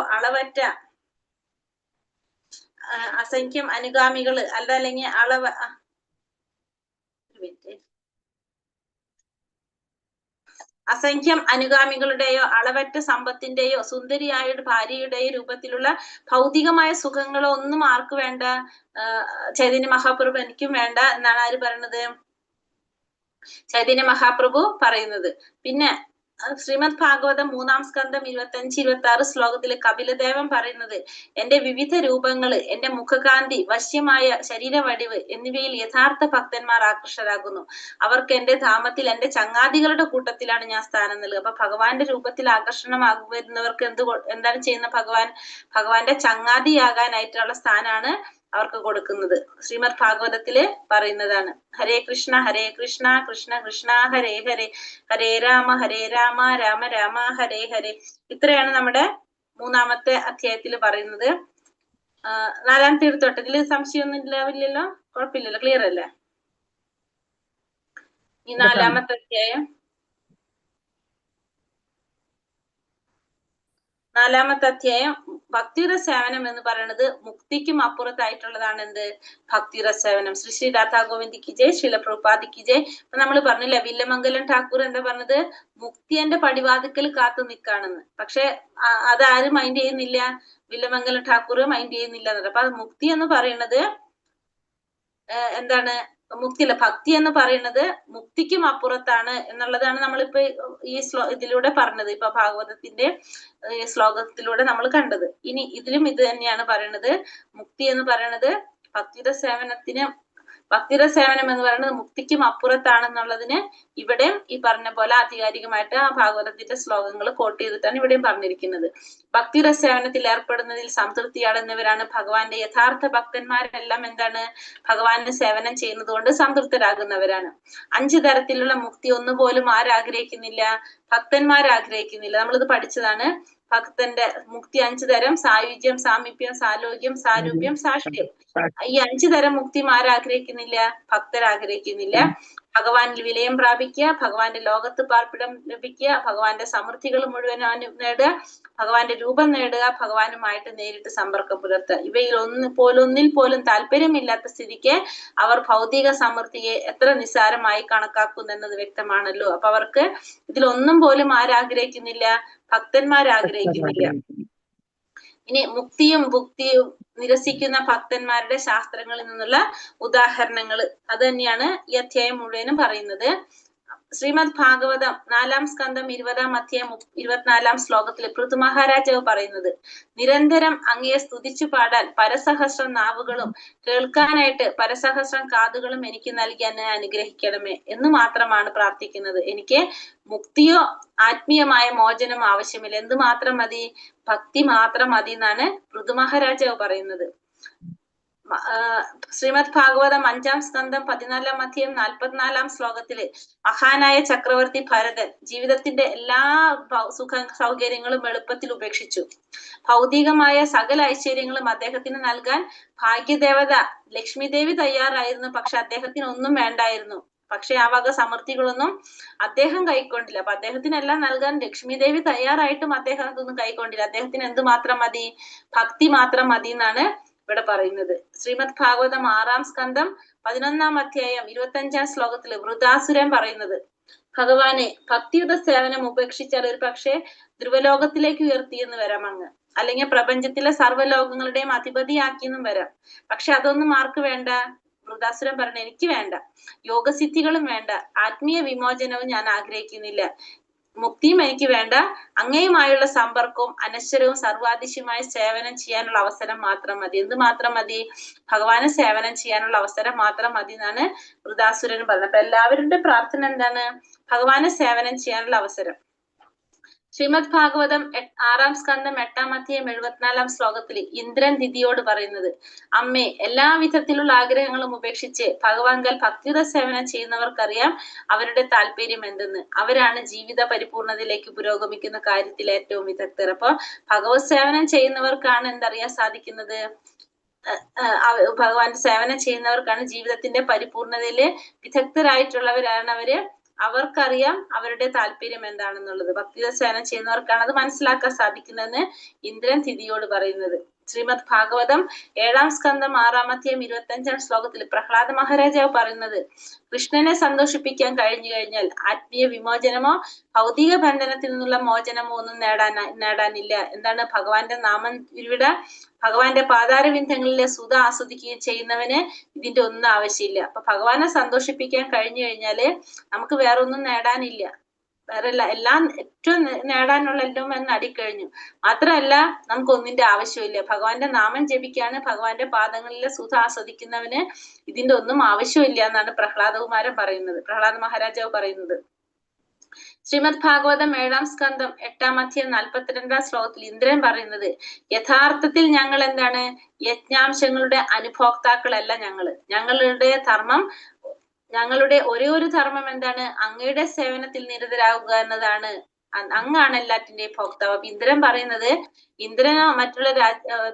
അസംഖ്യം അനുഗാമികള് അല്ലെങ്കിൽ അസംഖ്യം അനുഗാമികളുടെയോ അളവറ്റ സമ്പത്തിന്റെയോ സുന്ദരിയായ ഭാര്യയുടെയോ രൂപത്തിലുള്ള ഭൗതികമായ സുഖങ്ങളോ ഒന്നും ആർക്ക് വേണ്ട? ചൈതന്യ മഹാപ്രഭു എനിക്കും വേണ്ട എന്നാണ് ആര് പറയുന്നത്? ചൈതന്യ മഹാപ്രഭു പറയുന്നത്. പിന്നെ ശ്രീമദ് ഭാഗവതം 3-ാം സ്കന്ധം 25-26 ശ്ലോകത്തില് കപിലദേവൻ പറയുന്നത് എന്റെ വിവിധ രൂപങ്ങള്, എന്റെ മുഖകാന്തി, വശ്യമായ ശരീരവടിവ് എന്നിവയിൽ യഥാർത്ഥ ഭക്തന്മാർ ആകർഷരാകുന്നു. അവർക്ക് എന്റെ ധാമത്തിൽ എന്റെ ചങ്ങാതികളുടെ കൂട്ടത്തിലാണ് ഞാൻ സ്ഥാനം നൽകുക. അപ്പൊ ഭഗവാന്റെ രൂപത്തിൽ വരുന്നവർക്ക് എന്താണ് ചെയ്യുന്ന? ഭഗവാന്റെ ചങ്ങാതിയാകാനായിട്ടുള്ള സ്ഥാനാണ് അവർക്ക് കൊടുക്കുന്നത്. ശ്രീമദ് ഭാഗവതത്തില് പറയുന്നതാണ്. ഹരേ കൃഷ്ണ കൃഷ്ണ കൃഷ്ണ ഹരേ ഹരേ, ഹരേ രാമ രാമ രാമ ഹരേ ഹരേ. ഇത്രയാണ് നമ്മുടെ 3-ാമത്തെ അധ്യായത്തിൽ പറയുന്നത്. 4-ാം തീർത്ഥോട്ടെ. ഇതില് സംശയമൊന്നും ഇല്ലല്ലോ? കുഴപ്പമില്ലല്ലോ? ക്ലിയർ അല്ലേ? ഈ 4-ാമത്തെ അധ്യായം 4-ാമത്തെ അധ്യായം ഭക്തിരസേവനം എന്ന് പറയുന്നത് മുക്തിക്കും അപ്പുറത്തായിട്ടുള്ളതാണ്. എന്ത്? ഭക്തിരസേവനം. ശ്രീ രാധാ ഗോവിന്ദിക്ക് ജയ്, ശീല പ്രഭുപാദിക്ക് ജയ്. അപ്പൊ നമ്മൾ പറഞ്ഞില്ല, വില്ലമംഗലം ഠാക്കൂർ എന്താ പറഞ്ഞത്? മുക്തിന്റെ പടിവാതിക്കൽ കാത്തു നിൽക്കാണെന്ന്. പക്ഷെ അതാരും മൈൻഡ് ചെയ്യുന്നില്ല. വില്ലമംഗലം ഠാക്കൂർ മൈൻഡ് ചെയ്യുന്നില്ല എന്നത്. അപ്പൊ അത് മുക്തി എന്ന് പറയുന്നത് എന്താണ്? മുക്തിയല്ല, ഭക്തി എന്ന് പറയുന്നത് മുക്തിക്കും അപ്പുറത്താണ് എന്നുള്ളതാണ് നമ്മളിപ്പോ ഈ ഇതിലൂടെ പറഞ്ഞത്. ഇപ്പൊ ഭാഗവതത്തിന്റെ ശ്ലോകത്തിലൂടെ നമ്മൾ കണ്ടത്. ഇനി ഇതിലും ഇത് തന്നെയാണ് പറയുന്നത്. മുക്തി എന്ന് പറയുന്നത് ഭക്തിരസേവനം എന്ന് പറയുന്നത് മുക്തിക്കും അപ്പുറത്താണെന്നുള്ളതിന് ഇവിടെ ഈ പറഞ്ഞ പോലെ ആധികാരികമായിട്ട് ആ ഭാഗവതത്തിന്റെ ശ്ലോകങ്ങൾ കോട്ട് ചെയ്തിട്ടാണ് ഇവിടെയും പറഞ്ഞിരിക്കുന്നത്. ഭക്തിരസേവനത്തിൽ ഏർപ്പെടുന്നതിൽ സംതൃപ്തിയാടുന്നവരാണ് ഭഗവാന്റെ യഥാർത്ഥ ഭക്തന്മാരെല്ലാം. എന്താണ്? ഭഗവാന്റെ സേവനം ചെയ്യുന്നത് കൊണ്ട് സംതൃപ്തരാകുന്നവരാണ്. 5 തരത്തിലുള്ള മുക്തി ഒന്നുപോലും ആരാഗ്രഹിക്കുന്നില്ല? ഭക്തന്മാരാഗ്രഹിക്കുന്നില്ല. നമ്മളിത് പഠിച്ചതാണ്. ഭക്തന്റെ മുക്തി 5 തരം: സായുജ്യം, സാമീപ്യം, സാലോക്യം, സാരൂപ്യം, സാഷ്ട്യം. ഈ 5 തരം മുക്തി ആരാഗ്രഹിക്കുന്നില്ല? ഭക്തരാഗ്രഹിക്കുന്നില്ല. ഭഗവാനിൽ വിലയം പ്രാപിക്കുക, ഭഗവാന്റെ ലോകത്ത് പാർപ്പിടം ലഭിക്കുക, ഭഗവാന്റെ സമൃദ്ധികൾ മുഴുവൻ നേടുക, ഭഗവാന്റെ രൂപം നേടുക, ഭഗവാനുമായിട്ട് നേരിട്ട് സമ്പർക്കം പുലർത്തുക. ഇവയിൽ ഒന്നിൽ പോലും താല്പര്യമില്ലാത്ത സ്ഥിതിക്ക് അവർ ഭൗതിക സമൃദ്ധിയെ എത്ര നിസ്സാരമായി കണക്കാക്കുന്നെന്നത് വ്യക്തമാണല്ലോ. അപ്പൊ അവർക്ക് ഇതിലൊന്നും പോലും ആരാഗ്രഹിക്കുന്നില്ല? ഭക്തന്മാരാഗ്രഹിക്കുന്നില്ല. ഇനി മുക്തിയും ഭുക്തിയും നിരസിക്കുന്ന ഭക്തന്മാരുടെ ശാസ്ത്രങ്ങളിൽ നിന്നുള്ള ഉദാഹരണങ്ങൾ അത് തന്നെയാണ് ഈ അധ്യായം മുഴുവനും പറയുന്നത്. ശ്രീമദ് ഭാഗവതം 4-ാം സ്കന്ധം 20-ാം അധ്യായം 24-ാം ശ്ലോകത്തിൽ പൃഥു മഹാരാജാവ് പറയുന്നത് നിരന്തരം അങ്ങയെ സ്തുതിച്ചു പാടാൻ പരസഹസ്രം നാവുകളും കേൾക്കാനായിട്ട് പരസഹസ്രം കാതുകളും എനിക്ക് നൽകി എന്നെ അനുഗ്രഹിക്കണമേ എന്ന് മാത്രമാണ് പ്രാർത്ഥിക്കുന്നത്. എനിക്ക് മുക്തിയോ ആത്മീയമായ മോചനം ആവശ്യമില്ല. എന്ത് മാത്രം മതി? ഭക്തി മാത്രം മതി എന്നാണ് പൃഥു മഹാരാജാവ് പറയുന്നത്. ശ്രീമദ് ഭാഗവതം 5-ാം സ്കന്ധം 14-ാം അധ്യായം 44-ാം ശ്ലോകത്തില് മഹാനായ ചക്രവർത്തി ഭരതൻ ജീവിതത്തിന്റെ എല്ലാ സുഖ സൗകര്യങ്ങളും എളുപ്പത്തിൽ ഉപേക്ഷിച്ചു. ഭൗതികമായ സകല ഐശ്വര്യങ്ങളും അദ്ദേഹത്തിന് നൽകാൻ ഭാഗ്യദേവത ലക്ഷ്മി ദേവി തയ്യാറായിരുന്നു. പക്ഷെ അദ്ദേഹത്തിന് ഒന്നും വേണ്ടായിരുന്നു. പക്ഷെ ആ വക സമൃദ്ധികളൊന്നും അദ്ദേഹം കൈക്കൊണ്ടില്ല. അപ്പൊ അദ്ദേഹത്തിനെല്ലാം നൽകാൻ ലക്ഷ്മി ദേവി തയ്യാറായിട്ടും അദ്ദേഹം അതൊന്നും കൈക്കൊണ്ടില്ല. അദ്ദേഹത്തിന് എന്ത് മാത്രം മതി? ഭക്തി മാത്രം മതി എന്നാണ് ഇവിടെ പറയുന്നത്. ശ്രീമദ് ഭാഗവതം 6-ാം സ്കന്ധം 11-ാം അധ്യായം 25-ാം ശ്ലോകത്തില് വൃതാസുരൻ പറയുന്നത്, ഭഗവാനെ ഭക്തിയുത സേവനം ഉപേക്ഷിച്ചാൽ ഒരു പക്ഷേ ധ്രുവലോകത്തിലേക്ക് ഉയർത്തിയെന്ന് വരാം അങ്ങ്, അല്ലെങ്കിൽ പ്രപഞ്ചത്തിലെ സർവ്വലോകങ്ങളുടെയും അധിപതിയാക്കിയെന്നും വരാം. പക്ഷെ അതൊന്നും ആർക്ക് വേണ്ട? വൃതാസുരൻ പറഞ്ഞു, എനിക്ക് വേണ്ട. യോഗസിദ്ധികളും വേണ്ട, ആത്മീയ വിമോചനവും ഞാൻ ആഗ്രഹിക്കുന്നില്ല, മുക്തിയും എനിക്ക് വേണ്ട. അങ്ങയുമായുള്ള സമ്പർക്കവും അനശ്വരവും സർവാതിശയമായ സേവനം ചെയ്യാനുള്ള അവസരം മാത്രം മതി. എന്ത് മാത്രം മതി? ഭഗവാനെ സേവനം ചെയ്യാനുള്ള അവസരം മാത്രം മതി എന്നാണ് വൃതാസുരൻ പറഞ്ഞത്. അപ്പൊ എല്ലാവരുടെ പ്രാർത്ഥന എന്താണ്? ഭഗവാനെ സേവനം ചെയ്യാനുള്ള അവസരം. ശ്രീമദ് ഭാഗവതം 6-ാം സ്കന്ധം 8-ാം അധ്യായം 74-ാം ശ്ലോകത്തിൽ ഇന്ദ്രൻ ദിതിയോട് പറയുന്നത്, അമ്മേ, എല്ലാ വിധത്തിലുള്ള ആഗ്രഹങ്ങളും ഉപേക്ഷിച്ച് ഭഗവാൻകൽ ഭക്തിയുത സേവനം ചെയ്യുന്നവർക്കറിയാം അവരുടെ താല്പര്യം എന്തെന്ന്. അവരാണ് ജീവിത പരിപൂർണതയിലേക്ക് പുരോഗമിക്കുന്ന കാര്യത്തിൽ ഏറ്റവും വിദഗ്ധർ. അപ്പൊ ഭഗവത് സേവനം ചെയ്യുന്നവർക്കാണ് എന്തറിയാൻ സാധിക്കുന്നത്? ഭഗവാന്റെ സേവനം ചെയ്യുന്നവർക്കാണ് ജീവിതത്തിന്റെ പരിപൂർണതയില് വിദഗ്ധരായിട്ടുള്ളവരാണ് അവര്. അവർക്കറിയാം അവരുടെ താല്പര്യം എന്താണെന്നുള്ളത്. ഭക്തിയുത സേവനം ചെയ്യുന്നവർക്കാണ് അത് മനസ്സിലാക്കാൻ സാധിക്കുന്നതെന്ന് ഇന്ദ്രൻ തിഥിയോട് പറയുന്നത്. ശ്രീമദ് ഭാഗവതം 7-ാം സ്കന്ധം 6-ാം അധ്യായം 25-ാം ശ്ലോകത്തിൽ പ്രഹ്ലാദ മഹാരാജാവ് പറയുന്നത്, കൃഷ്ണനെ സന്തോഷിപ്പിക്കാൻ കഴിഞ്ഞു കഴിഞ്ഞാൽ ആത്മീയ വിമോചനമോ ഭൗതിക ബന്ധനത്തിൽ നിന്നുള്ള മോചനമോ ഒന്നും നേടാനില്ല. എന്താണ്? ഭഗവാന്റെ നാമം ഉരുവിട, ഭഗവാന്റെ പാതാരവിന്ദങ്ങളിലെ സുധ ആസ്വദിക്കുകയും ചെയ്യുന്നവന് ഇതിന്റെ ഒന്നും ആവശ്യമില്ല. അപ്പൊ ഭഗവാനെ സന്തോഷിപ്പിക്കാൻ കഴിഞ്ഞു കഴിഞ്ഞാല് നമുക്ക് വേറെ ഒന്നും നേടാനില്ല. വേറെ എല്ലാം ഏറ്റവും നേടാനുള്ള എല്ലാം എന്ന് അടിക്കഴിഞ്ഞു. മാത്രമല്ല നമുക്ക് ഒന്നിന്റെ ആവശ്യമില്ല. ഭഗവാന്റെ നാമം ജപിക്കാണ്, ഭഗവാന്റെ പാദങ്ങളിലെ സുധ ആസ്വദിക്കുന്നവന് ഇതിന്റെ ഒന്നും ആവശ്യമില്ല എന്നാണ് പ്രഹ്ലാദകുമാരൻ പറയുന്നത്, പ്രഹ്ലാദ മഹാരാജാവ് പറയുന്നത്. ശ്രീമദ് ഭാഗവതം 7-ാം സ്കന്ധം 8-ാം അധ്യായം 42-ാം ശ്ലോകത്തിൽ ഇന്ദ്രൻ പറയുന്നത്, യഥാർത്ഥത്തിൽ ഞങ്ങൾ എന്താണ്? യജ്ഞാംശങ്ങളുടെ അനുഭോക്താക്കളല്ല ഞങ്ങളുടെ ധർമ്മം, ഞങ്ങളുടെ ഒരേ ഒരു ധർമ്മം എന്താണ്? അങ്ങയുടെ സേവനത്തിൽ നിരതരാകുക എന്നതാണ്. അങ്ങാണ് എല്ലാറ്റിന്റെയും ഭോക്താവ്. അപ്പൊ ഇന്ദ്രൻ പറയുന്നത്, ഇന്ദ്രനോ മറ്റുള്ള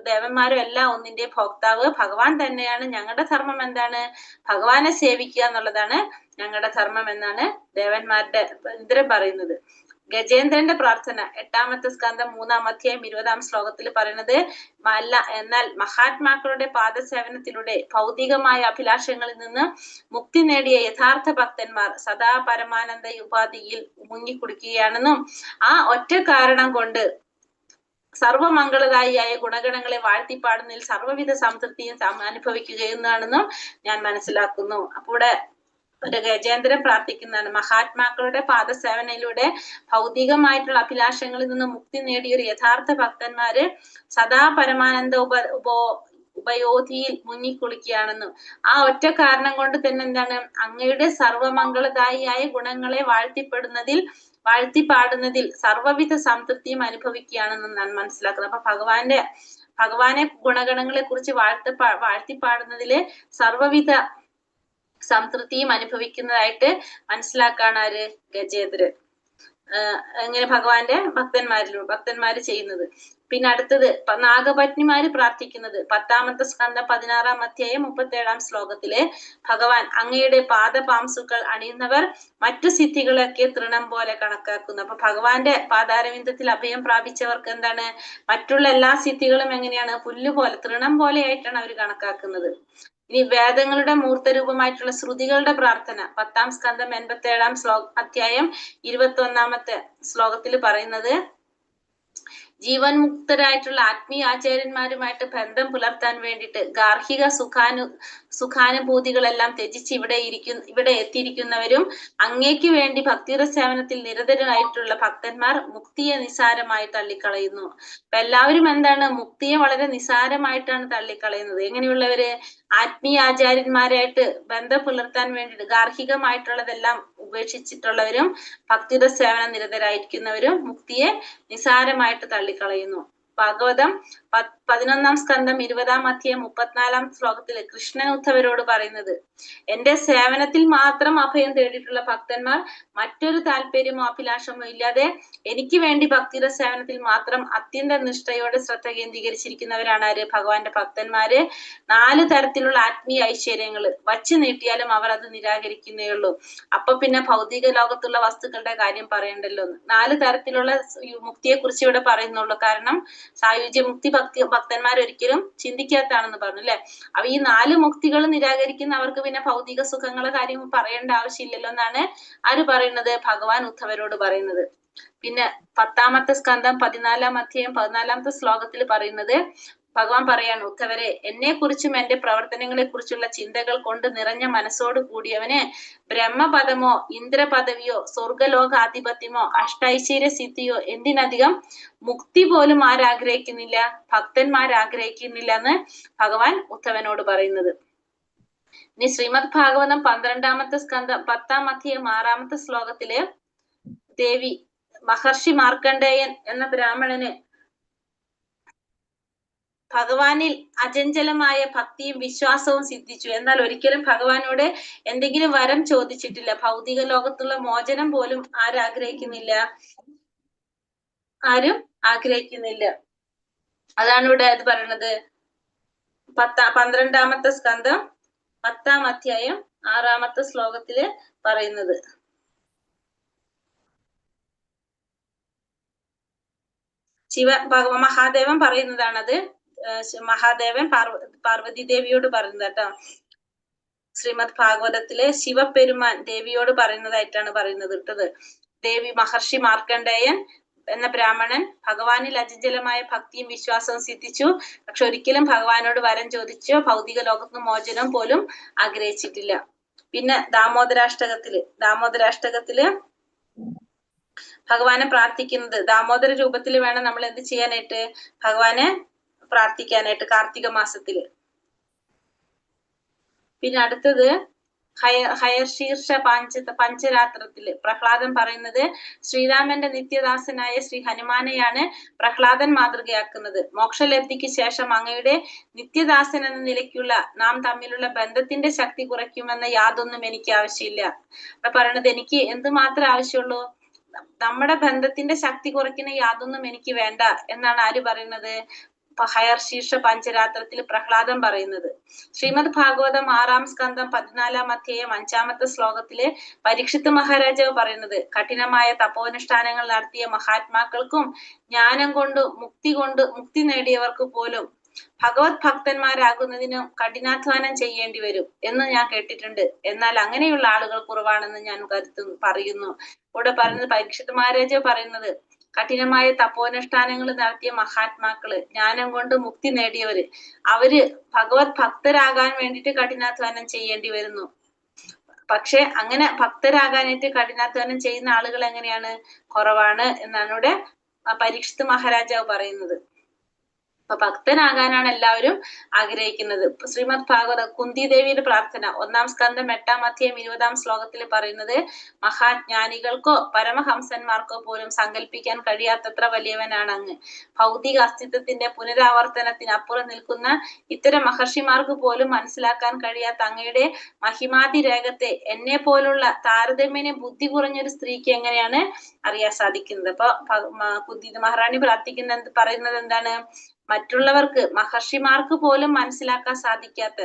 ദേവന്മാരോ എല്ലാം ഒന്നിന്റെ ഭോക്താവ് ഭഗവാൻ തന്നെയാണ്. ഞങ്ങളുടെ ധർമ്മം എന്താണ്? ഭഗവാനെ സേവിക്കുക എന്നുള്ളതാണ് ഞങ്ങളുടെ ധർമ്മം എന്നാണ് ദേവന്മാരുടെ ഇന്ദ്രൻ പറയുന്നത്. ഗജേന്ദ്രന്റെ പ്രാർത്ഥന 8-ാമത്തെ സ്കന്ധം 3-ാം അധ്യായം 20-ാം ശ്ലോകത്തിൽ പറയുന്നത്, എന്നാൽ മഹാത്മാക്കളുടെ പാദസേവനത്തിലൂടെ ഭൗതികമായ അഭിലാഷങ്ങളിൽ നിന്ന് മുക്തി നേടിയ യഥാർത്ഥ ഭക്തന്മാർ സദാ പരമാനന്ദ ഉപാധിയിൽ മുങ്ങിക്കുടിക്കുകയാണെന്നും ആ ഒറ്റ കാരണം കൊണ്ട് സർവമംഗളദായിയായ ഗുണഗണങ്ങളെ വാഴ്ത്തിപ്പാടുന്നതിൽ സർവ്വവിധ സംതൃപ്തിയും അനുഭവിക്കുകയെന്നാണെന്നും ഞാൻ മനസ്സിലാക്കുന്നു. അപ്പൊ ഇവിടെ ഒരു ഗജേന്ദ്രൻ പ്രാർത്ഥിക്കുന്നതാണ്, മഹാത്മാക്കളുടെ പാദസേവനയിലൂടെ ഭൗതികമായിട്ടുള്ള അഭിലാഷങ്ങളിൽ നിന്ന് മുക്തി നേടിയ ഒരു യഥാർത്ഥ ഭക്തന്മാര് സദാ പരമാനന്ദ ഉപയോധിയിൽ മുങ്ങിക്കുളിക്കുകയാണെന്നും ആ ഒറ്റ കാരണം കൊണ്ട് തന്നെ എന്താണ്? അങ്ങയുടെ സർവമംഗളദായിയായ ഗുണങ്ങളെ വാഴ്ത്തിപ്പാടുന്നതിൽ സർവ്വവിധ സംതൃപ്തിയും അനുഭവിക്കുകയാണെന്നും ഞാൻ മനസ്സിലാക്കുന്നത്. അപ്പൊ ഭഗവാനെ ഗുണഗണങ്ങളെ കുറിച്ച് വാഴ്ത്തിപ്പാടുന്നതില് സർവ്വവിധ സംതൃപ്തിയും അനുഭവിക്കുന്നതായിട്ട് മനസ്സിലാക്കാണ് ആര്? ഗജേന്ദ്രൻ. എങ്ങനെ ഭഗവാന്റെ ഭക്തന്മാര് ചെയ്യുന്നത്. പിന്നെ അടുത്തത് നാഗപത്നിമാര് പ്രാർത്ഥിക്കുന്നത് 10-ാമത്തെ സ്കന്ധം 16-ാം അധ്യായം 37-ാം ശ്ലോകത്തില്, ഭഗവാൻ അങ്ങയുടെ പാദപാംസുക്കൾ അണിയുന്നവർ മറ്റു സിദ്ധികളൊക്കെ തൃണം പോലെ കണക്കാക്കുന്നു. അപ്പൊ ഭഗവാന്റെ പാദാരവിന്ദത്തിൽ അഭയം പ്രാപിച്ചവർക്ക് എന്താണ്? മറ്റുള്ള എല്ലാ സിദ്ധികളും എങ്ങനെയാണ്? പുല്ലുപോലെ, തൃണം പോലെ ആയിട്ടാണ് അവർ കണക്കാക്കുന്നത്. ഇനി വേദങ്ങളുടെ മൂർത്തരൂപമായിട്ടുള്ള ശ്രുതികളുടെ പ്രാർത്ഥന 10-ാം സ്കന്ധം 87-ാം അധ്യായം 21-ാമത്തെ ശ്ലോകത്തിൽ പറയുന്നത്, ജീവൻ മുക്തരായിട്ടുള്ള ആത്മീയ ആചാര്യന്മാരുമായിട്ട് ബന്ധം പുലർത്താൻ വേണ്ടിയിട്ട് ഗാർഹിക സുഖാനുഭൂതികളെല്ലാം ത്യജിച്ച് ഇവിടെ എത്തിയിരിക്കുന്നവരും അങ്ങേക്ക് വേണ്ടി ഭക്തിയുടെ സേവനത്തിൽ നിരതരായിട്ടുള്ള ഭക്തന്മാർ മുക്തിയെ നിസാരമായി തള്ളിക്കളയുന്നു. അപ്പൊ എല്ലാവരും എന്താണ്? മുക്തിയെ വളരെ നിസാരമായിട്ടാണ് തള്ളിക്കളയുന്നത്. എങ്ങനെയുള്ളവര്? ആത്മീയ ആചാര്യന്മാരായിട്ട് ബന്ധം പുലർത്താൻ വേണ്ടിയിട്ട് ഗാർഹികമായിട്ടുള്ളതെല്ലാം ഉപേക്ഷിച്ചിട്ടുള്ളവരും ഭക്തിയുടെ സേവനം നിരതരായിരിക്കുന്നവരും മുക്തിയെ നിസാരമായിട്ട് തള്ളിക്കളയുന്നു. ഭാഗവതം 11-ാം സ്കന്ധം 20-ാം അധ്യായം 34-ാം ശ്ലോകത്തില് കൃഷ്ണൻ ഉദ്ധവരോട് പറയുന്നത്, എന്റെ സേവനത്തിൽ മാത്രം അഭയം തേടിയിട്ടുള്ള ഭക്തന്മാർ മറ്റൊരു താല്പര്യമോ അഭിലാഷമോ ഇല്ലാതെ എനിക്ക് വേണ്ടി ഭക്തിയുടെ സേവനത്തിൽ മാത്രം അത്യന്ത നിഷ്ഠയോടെ ശ്രദ്ധ കേന്ദ്രീകരിച്ചിരിക്കുന്നവരാണ് ആര്? ഭഗവാന്റെ ഭക്തന്മാര്. 4 തരത്തിലുള്ള ആത്മീയ ഐശ്വര്യങ്ങള് വച്ചു നീട്ടിയാലും അവർ അത് നിരാകരിക്കുന്നേ ഉള്ളൂ. അപ്പൊ പിന്നെ ഭൗതിക ലോകത്തുള്ള വസ്തുക്കളുടെ കാര്യം പറയണ്ടല്ലോ. 4 തരത്തിലുള്ള മുക്തിയെ കുറിച്ച് ഇവിടെ പറയുന്നുള്ളൂ. കാരണം സായുജ്യ മുക്തി ഭക്തന്മാർ ഒരിക്കലും ചിന്തിക്കാത്താണെന്ന് പറഞ്ഞു അല്ലെ. അപ്പൊ ഈ 4 മുക്തികൾ നിരാകരിക്കുന്നവർക്ക് പിന്നെ ഭൗതിക സുഖങ്ങളെ കാര്യം പറയേണ്ട ആവശ്യമില്ലല്ലോ എന്നാണ് ആര് പറയുന്നത്? ഭഗവാൻ ഉദ്ധവരോട് പറയുന്നത്. പിന്നെ 10-ാമത്തെ സ്കന്ധം 14-ാം അധ്യായം 14-ാമത്തെ ശ്ലോകത്തിൽ പറയുന്നത്, ഭഗവാൻ പറയാണ്, ഉദ്ധവരെ, എന്നെ കുറിച്ചും എന്റെ പ്രവർത്തനങ്ങളെ കുറിച്ചുള്ള ചിന്തകൾ കൊണ്ട് നിറഞ്ഞ മനസ്സോട് കൂടിയവന് ബ്രഹ്മപദമോ ഇന്ദ്രപദവിയോ സ്വർഗലോകാധിപത്യമോ അഷ്ടൈശ്വര്യ സിദ്ധിയോ എന്തിനധികം മുക്തി പോലും ആരാഗ്രഹിക്കുന്നില്ല? ഭക്തന്മാരാഗ്രഹിക്കുന്നില്ല എന്ന് ഭഗവാൻ ഉദ്ധവനോട് പറയുന്നത്. ഇനി ശ്രീമദ് ഭാഗവതം 12-ാമത്തെ സ്കന്ധം 10-ാം അധ്യായം 6-ാമത്തെ ശ്ലോകത്തില് ദേവി മഹർഷി മാർക്കണ്ഡേയൻ എന്ന ബ്രാഹ്മണന് ഭഗവാനിൽ അചഞ്ചലമായ ഭക്തിയും വിശ്വാസവും സിദ്ധിച്ചു. എന്നാൽ ഒരിക്കലും ഭഗവാനോട് എന്തെങ്കിലും വരം ചോദിച്ചിട്ടില്ല. ഭൗതിക ലോകത്തുള്ള മോചനം പോലും ആരാഗ്രഹിക്കുന്നില്ല, ആരും ആഗ്രഹിക്കുന്നില്ല. അതാണ് ഇവിടെ അത് പറയുന്നത്. 12-ാമത്തെ സ്കന്ധം 10-ാം അധ്യായം 6-ാമത്തെ ശ്ലോകത്തില് പറയുന്നത്. മഹാദേവൻ പറയുന്നതാണത്. മഹാദേവൻ പാർവതി ദേവിയോട് പറയുന്നത് കേട്ടോ. ശ്രീമദ് ഭാഗവതത്തിലെ ശിവപെരുമാൻ ദേവിയോട് പറയുന്നതായിട്ടാണ് പറയുന്നത് ഇട്ടത്. ദേവി മഹർഷി മാർക്കണ്ഡേയൻ എന്ന ബ്രാഹ്മണൻ ഭഗവാനിൽ അചഞ്ചലമായ ഭക്തിയും വിശ്വാസവും സിദ്ധിച്ചു. പക്ഷെ ഒരിക്കലും ഭഗവാനോട് വരം ചോദിച്ചോ ഭൗതിക ലോകത്ത് മോചനം പോലും ആഗ്രഹിച്ചിട്ടില്ല. പിന്നെ ദാമോദരാഷ്ടകത്തില് ഭഗവാനെ പ്രാർത്ഥിക്കുന്നത്, ദാമോദര രൂപത്തിൽ വേണം നമ്മൾ എന്ത് ചെയ്യാനായിട്ട്? ഭഗവാനെ പ്രാർത്ഥിക്കാനായിട്ട് കാർത്തിക മാസത്തില്. പിന്നെ അടുത്തത് ഹയർശീർഷ പഞ്ചരാത്രത്തില് പ്രഹ്ലാദൻ പറയുന്നത്, ശ്രീരാമന്റെ നിത്യദാസനായ ശ്രീ ഹനുമാനെയാണ് പ്രഹ്ലാദൻ മാതൃകയാക്കുന്നത്. മോക്ഷലബ്ധിക്ക് ശേഷം അങ്ങയുടെ നിത്യദാസൻ എന്ന നിലയ്ക്കുള്ള നാം തമ്മിലുള്ള ബന്ധത്തിന്റെ ശക്തി കുറയ്ക്കുമെന്ന യാതൊന്നും എനിക്ക് ആവശ്യമില്ല. അവിടെ പറയണത്, എനിക്ക് എന്തുമാത്രം ആവശ്യമുള്ളൂ? നമ്മുടെ ബന്ധത്തിന്റെ ശക്തി കുറയ്ക്കുന്ന യാതൊന്നും എനിക്ക് വേണ്ട എന്നാണ് ആര് പറയുന്നത്? ഹയർശീർഷ പഞ്ചരാത്രത്തിൽ പ്രഹ്ലാദൻ പറയുന്നത്. ശ്രീമദ് ഭാഗവതം 6-ാം സ്കന്ധം 14-ാം അധ്യായം 5-ാമത്തെ ശ്ലോകത്തില് പരീക്ഷിത്ത് മഹാരാജാവ് പറയുന്നത്, കഠിനമായ തപോനുഷ്ഠാനങ്ങൾ നടത്തിയ മഹാത്മാക്കൾക്കും ജ്ഞാനം കൊണ്ട് മുക്തി നേടിയവർക്ക് പോലും ഭഗവത് ഭക്തന്മാരാകുന്നതിനും കഠിനാധ്വാനം ചെയ്യേണ്ടി വരും എന്ന് ഞാൻ കേട്ടിട്ടുണ്ട്. എന്നാൽ അങ്ങനെയുള്ള ആളുകൾ കുറവാണെന്ന് ഞാൻ പറയുന്നു. ഇവിടെ പറയുന്നത്, പരീക്ഷിത്ത് മഹാരാജാവ് പറയുന്നത്, കഠിനമായ തപോനുഷ്ഠാനങ്ങൾ നടത്തിയ മഹാത്മാക്കള്, ജ്ഞാനം കൊണ്ട് മുക്തി നേടിയവര്, അവര് ഭഗവത് ഭക്തരാകാൻ വേണ്ടിയിട്ട് കഠിനാധ്വാനം ചെയ്യേണ്ടി വരുന്നു. പക്ഷെ അങ്ങനെ ഭക്തരാകാനായിട്ട് കഠിനാധ്വാനം ചെയ്യുന്ന ആളുകൾ എങ്ങനെയാണ്? കുറവാണ് എന്നാണ് ഇവിടെ പരീക്ഷിത്ത് മഹാരാജാവ് പറയുന്നത്. അപ്പൊ ഭക്തനാകാനാണ് എല്ലാവരും ആഗ്രഹിക്കുന്നത്. ശ്രീമദ് ഭാഗവതം കുന്തി ദേവിയുടെ പ്രാർത്ഥന 1-ാം സ്കന്ധം 8-ാം അധ്യായം 20-ാം ശ്ലോകത്തിൽ പറയുന്നത്, മഹാജ്ഞാനികൾക്കോ പരമഹംസന്മാർക്കോ പോലും സങ്കല്പിക്കാൻ കഴിയാത്തത്ര വലിയവനാണ് അങ്ങ്. ഭൗതിക അസ്തിത്വത്തിന്റെ പുനരാവർത്തനത്തിന് അപ്പുറം നിൽക്കുന്ന ഇത്തരം മഹർഷിമാർക്ക് പോലും മനസ്സിലാക്കാൻ കഴിയാത്ത അങ്ങയുടെ മഹിമാതിരേഖത്തെ എന്നെ പോലുള്ള താരതമ്യേന ബുദ്ധി കുറഞ്ഞൊരു സ്ത്രീക്ക് എങ്ങനെയാണ് അറിയാൻ സാധിക്കുന്നത്? അപ്പൊ കുന്തി മഹാറാണി പറയുന്നത് എന്താണ്? മറ്റുള്ളവർക്ക്, മഹർഷിമാർക്ക് പോലും മനസ്സിലാക്കാൻ സാധിക്കാത്ത,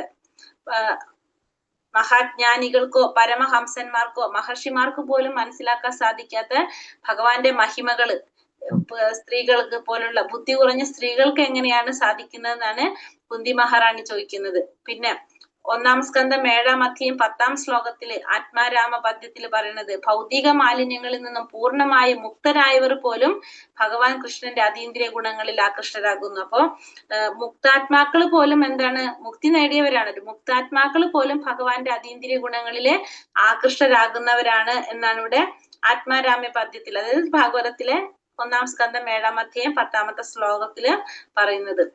മഹാജ്ഞാനികൾക്കോ പരമഹംസന്മാർക്കോ മഹർഷിമാർക്ക് പോലും മനസ്സിലാക്കാൻ സാധിക്കാത്ത ഭഗവാന്റെ മഹിമകള് സ്ത്രീകൾക്ക് പോലുള്ള ബുദ്ധി കുറഞ്ഞ സ്ത്രീകൾക്ക് എങ്ങനെയാണ് സാധിക്കുന്നതെന്നാണ് കുന്തി മഹാറാണി ചോദിക്കുന്നത്. പിന്നെ 1-ാം സ്കന്ധം 7-ാം അധ്യായം 10-ാം ശ്ലോകത്തില് ആത്മാരാമ പദ്യത്തിൽ പറയുന്നത്, ഭൗതിക മാലിന്യങ്ങളിൽ നിന്നും പൂർണ്ണമായി മുക്തരായവർ പോലും ഭഗവാൻ കൃഷ്ണന്റെ അതീന്ദ്രിയ ഗുണങ്ങളിൽ ആകൃഷ്ടരാകുന്നു. അപ്പോ മുക്താത്മാക്കൾ പോലും എന്താണ്? മുക്തി നേടിയവരാണ്. മുക്താത്മാക്കൾ പോലും ഭഗവാന്റെ അതീന്ദ്രിയ ഗുണങ്ങളില് ആകൃഷ്ടരാകുന്നവരാണ് എന്നാണ് ഇവിടെ ആത്മാരാമ്യ പദ്യത്തിൽ, അതായത് ഭാഗവതത്തിലെ 1-ാം സ്കന്ധം 7-ാം അധ്യായം 10-ാമത്തെ ശ്ലോകത്തില് പറയുന്നത്.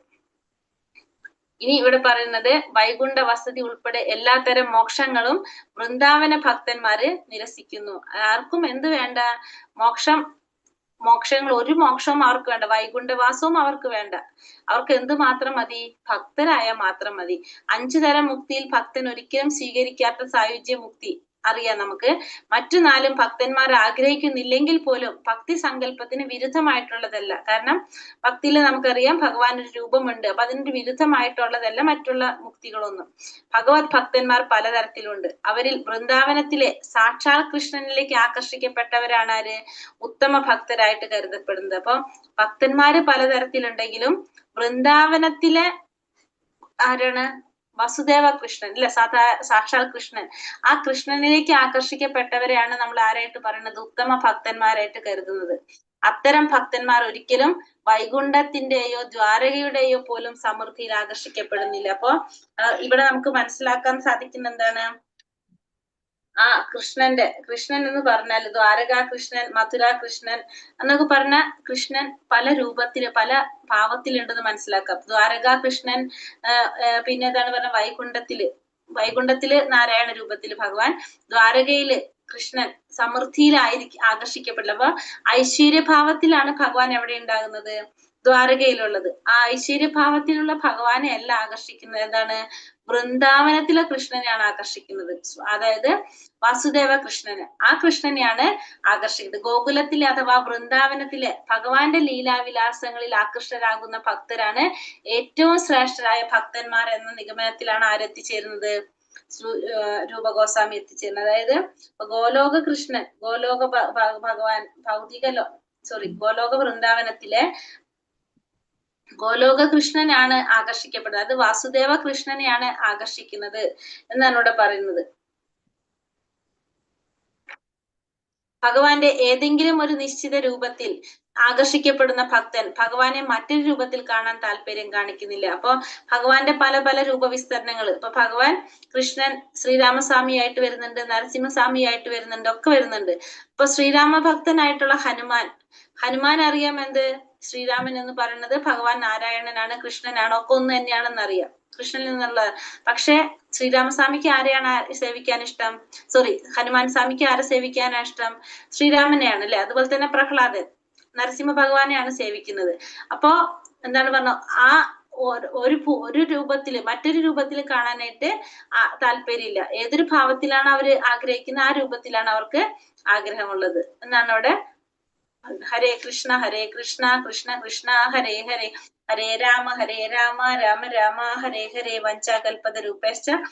ഇനി ഇവിടെ പറയുന്നത്, വൈകുണ്ഠ വസതി ഉൾപ്പെടെ എല്ലാത്തരം മോക്ഷങ്ങളും വൃന്ദാവന ഭക്തന്മാര് നിരസിക്കുന്നു. ആർക്കും എന്ത് വേണ്ട? മോക്ഷം മോക്ഷങ്ങൾ ഒരു മോക്ഷവും അവർക്ക് വേണ്ട, വൈകുണ്ഠവാസവും അവർക്ക് വേണ്ട. അവർക്ക് എന്ത് മാത്രം മതി? ഭക്തരായ മാത്രം മതി. 5 തരം മുക്തിയിൽ ഭക്തൻ ഒരിക്കലും സ്വീകരിക്കാത്ത സായുജ്യ മുക്തി അറിയാം നമുക്ക്. മറ്റു 4 ഭക്തന്മാർ ആഗ്രഹിക്കുന്നില്ലെങ്കിൽ പോലും ഭക്തി സങ്കല്പത്തിന് വിരുദ്ധമായിട്ടുള്ളതല്ല. കാരണം ഭക്തിയിൽ നമുക്കറിയാം ഭഗവാൻ ഒരു രൂപമുണ്ട്. അപ്പൊ അതിന് വിരുദ്ധമായിട്ടുള്ളതല്ല മറ്റുള്ള മുക്തികളൊന്നും. ഭഗവത് ഭക്തന്മാർ പലതരത്തിലുണ്ട്. അവരിൽ വൃന്ദാവനത്തിലെ സാക്ഷാൽ കൃഷ്ണനിലേക്ക് ആകർഷിക്കപ്പെട്ടവരാണ് ആര്? ഉത്തമ ഭക്തരായിട്ട് കരുതപ്പെടുന്നത്. അപ്പൊ ഭക്തന്മാര് പലതരത്തിലുണ്ടെങ്കിലും വൃന്ദാവനത്തിലെ ആരാണ്? വസുദേവ കൃഷ്ണൻ അല്ലെ, സാക്ഷാൽ കൃഷ്ണൻ. ആ കൃഷ്ണനിലേക്ക് ആകർഷിക്കപ്പെട്ടവരെയാണ് നമ്മൾ ആരായിട്ട് പറയുന്നത്? ഉത്തമ ഭക്തന്മാരായിട്ട് കരുതുന്നത്. അത്തരം ഭക്തന്മാർ ഒരിക്കലും വൈകുണ്ഠത്തിന്റെയോ ദ്വാരകയുടെയോ പോലും സമൃദ്ധിയിൽ ആകർഷിക്കപ്പെടുന്നില്ല. അപ്പൊ ഇവിടെ നമുക്ക് മനസ്സിലാക്കാൻ സാധിക്കുന്ന എന്താണ്? ആ കൃഷ്ണൻ എന്ന് പറഞ്ഞാൽ ദ്വാരകാ കൃഷ്ണൻ, മധുര കൃഷ്ണൻ എന്നൊക്കെ പറഞ്ഞ കൃഷ്ണൻ പല രൂപത്തില് പല ഭാവത്തിലുണ്ടെന്ന് മനസ്സിലാക്കാം. ദ്വാരകാ കൃഷ്ണൻ പിന്നെ എന്താണ് പറഞ്ഞ വൈകുണ്ഠത്തില് നാരായണ രൂപത്തില് ഭഗവാൻ, ദ്വാരകയില് കൃഷ്ണൻ സമൃദ്ധിയിലായിരിക്കും അപ്പൊ ഐശ്വര്യഭാവത്തിലാണ് ഭഗവാൻ എവിടെ ഉണ്ടാകുന്നത്? ദ്വാരകയിലുള്ളത്. ആ ഐശ്വര്യഭാവത്തിലുള്ള ഭഗവാനെ അല്ല ആകർഷിക്കുന്നത്. എന്താണ്? വൃന്ദാവനത്തിലെ കൃഷ്ണനെയാണ് ആകർഷിക്കുന്നത്. അതായത് വാസുദേവ കൃഷ്ണന്, ആ കൃഷ്ണനെയാണ് ആകർഷിക്കുന്നത്. ഗോകുലത്തിലെ അഥവാ വൃന്ദാവനത്തിലെ ഭഗവാന്റെ ലീലാവിലാസങ്ങളിൽ ആകൃഷ്ടരാകുന്ന ഭക്തരാണ് ഏറ്റവും ശ്രേഷ്ഠരായ ഭക്തന്മാർ എന്ന നിഗമനത്തിലാണ് ആരെത്തിച്ചേരുന്നത്? രൂപഗോസ്വാമി എത്തിച്ചേരുന്നത്. അതായത് ഗോലോക കൃഷ്ണൻ, ഭഗവാൻ ഗോലോക വൃന്ദാവനത്തിലെ ഗോലോക കൃഷ്ണനാണ് ആകർഷിക്കപ്പെടുന്നത്. അത് വാസുദേവ കൃഷ്ണനെയാണ് ആകർഷിക്കുന്നത് എന്നാണ് ഇവിടെ പറയുന്നത്. ഭഗവാന്റെ ഏതെങ്കിലും ഒരു നിശ്ചിത രൂപത്തിൽ ആകർഷിക്കപ്പെടുന്ന ഭക്തൻ ഭഗവാനെ മറ്റൊരു രൂപത്തിൽ കാണാൻ താല്പര്യം കാണിക്കുന്നില്ല. അപ്പൊ ഭഗവാന്റെ പല പല രൂപവിസ്തരണങ്ങൾ, ഇപ്പൊ ഭഗവാൻ കൃഷ്ണൻ ശ്രീരാമസ്വാമിയായിട്ട് വരുന്നുണ്ട്, നരസിംഹസ്വാമിയായിട്ട് വരുന്നുണ്ട്, ഒക്കെ വരുന്നുണ്ട്. ഇപ്പൊ ശ്രീരാമ ഭക്തനായിട്ടുള്ള ഹനുമാൻ അറിയാം എന്ത്? ശ്രീരാമൻ എന്ന് പറയുന്നത് ഭഗവാൻ നാരായണനാണ്, കൃഷ്ണനാണ്, ഒക്കെ ഒന്ന് തന്നെയാണെന്ന് അറിയാം, കൃഷ്ണനിൽ നിന്നുള്ള. പക്ഷെ ശ്രീരാമസ്വാമിക്ക് ആരെയാണ് സേവിക്കാൻ ഇഷ്ടം? ഹനുമാൻ സ്വാമിക്ക് ആരെ സേവിക്കാനാണ് ഇഷ്ടം? ശ്രീരാമനെയാണ് അല്ലെ. അതുപോലെ തന്നെ പ്രഹ്ലാദൻ നരസിംഹ ഭഗവാനെയാണ് സേവിക്കുന്നത്. അപ്പോ എന്താണ് പറഞ്ഞ ആ ഒരു രൂപത്തില് മറ്റൊരു രൂപത്തിൽ കാണാനായിട്ട് താല്പര്യമില്ല. ഏതൊരു ഭാവത്തിലാണ് അവര് ആഗ്രഹിക്കുന്നത് ആ രൂപത്തിലാണ് അവർക്ക് ആഗ്രഹമുള്ളത് എന്നാണ് അവിടെ. ഹരേ കൃഷ്ണ കൃഷ്ണ കൃഷ്ണ ഹരേ ഹരേ, ഹരേ രാമ രാമ രാമ ഹരേ ഹരേ, വഞ്ചാകൽപതരൂപശ്ച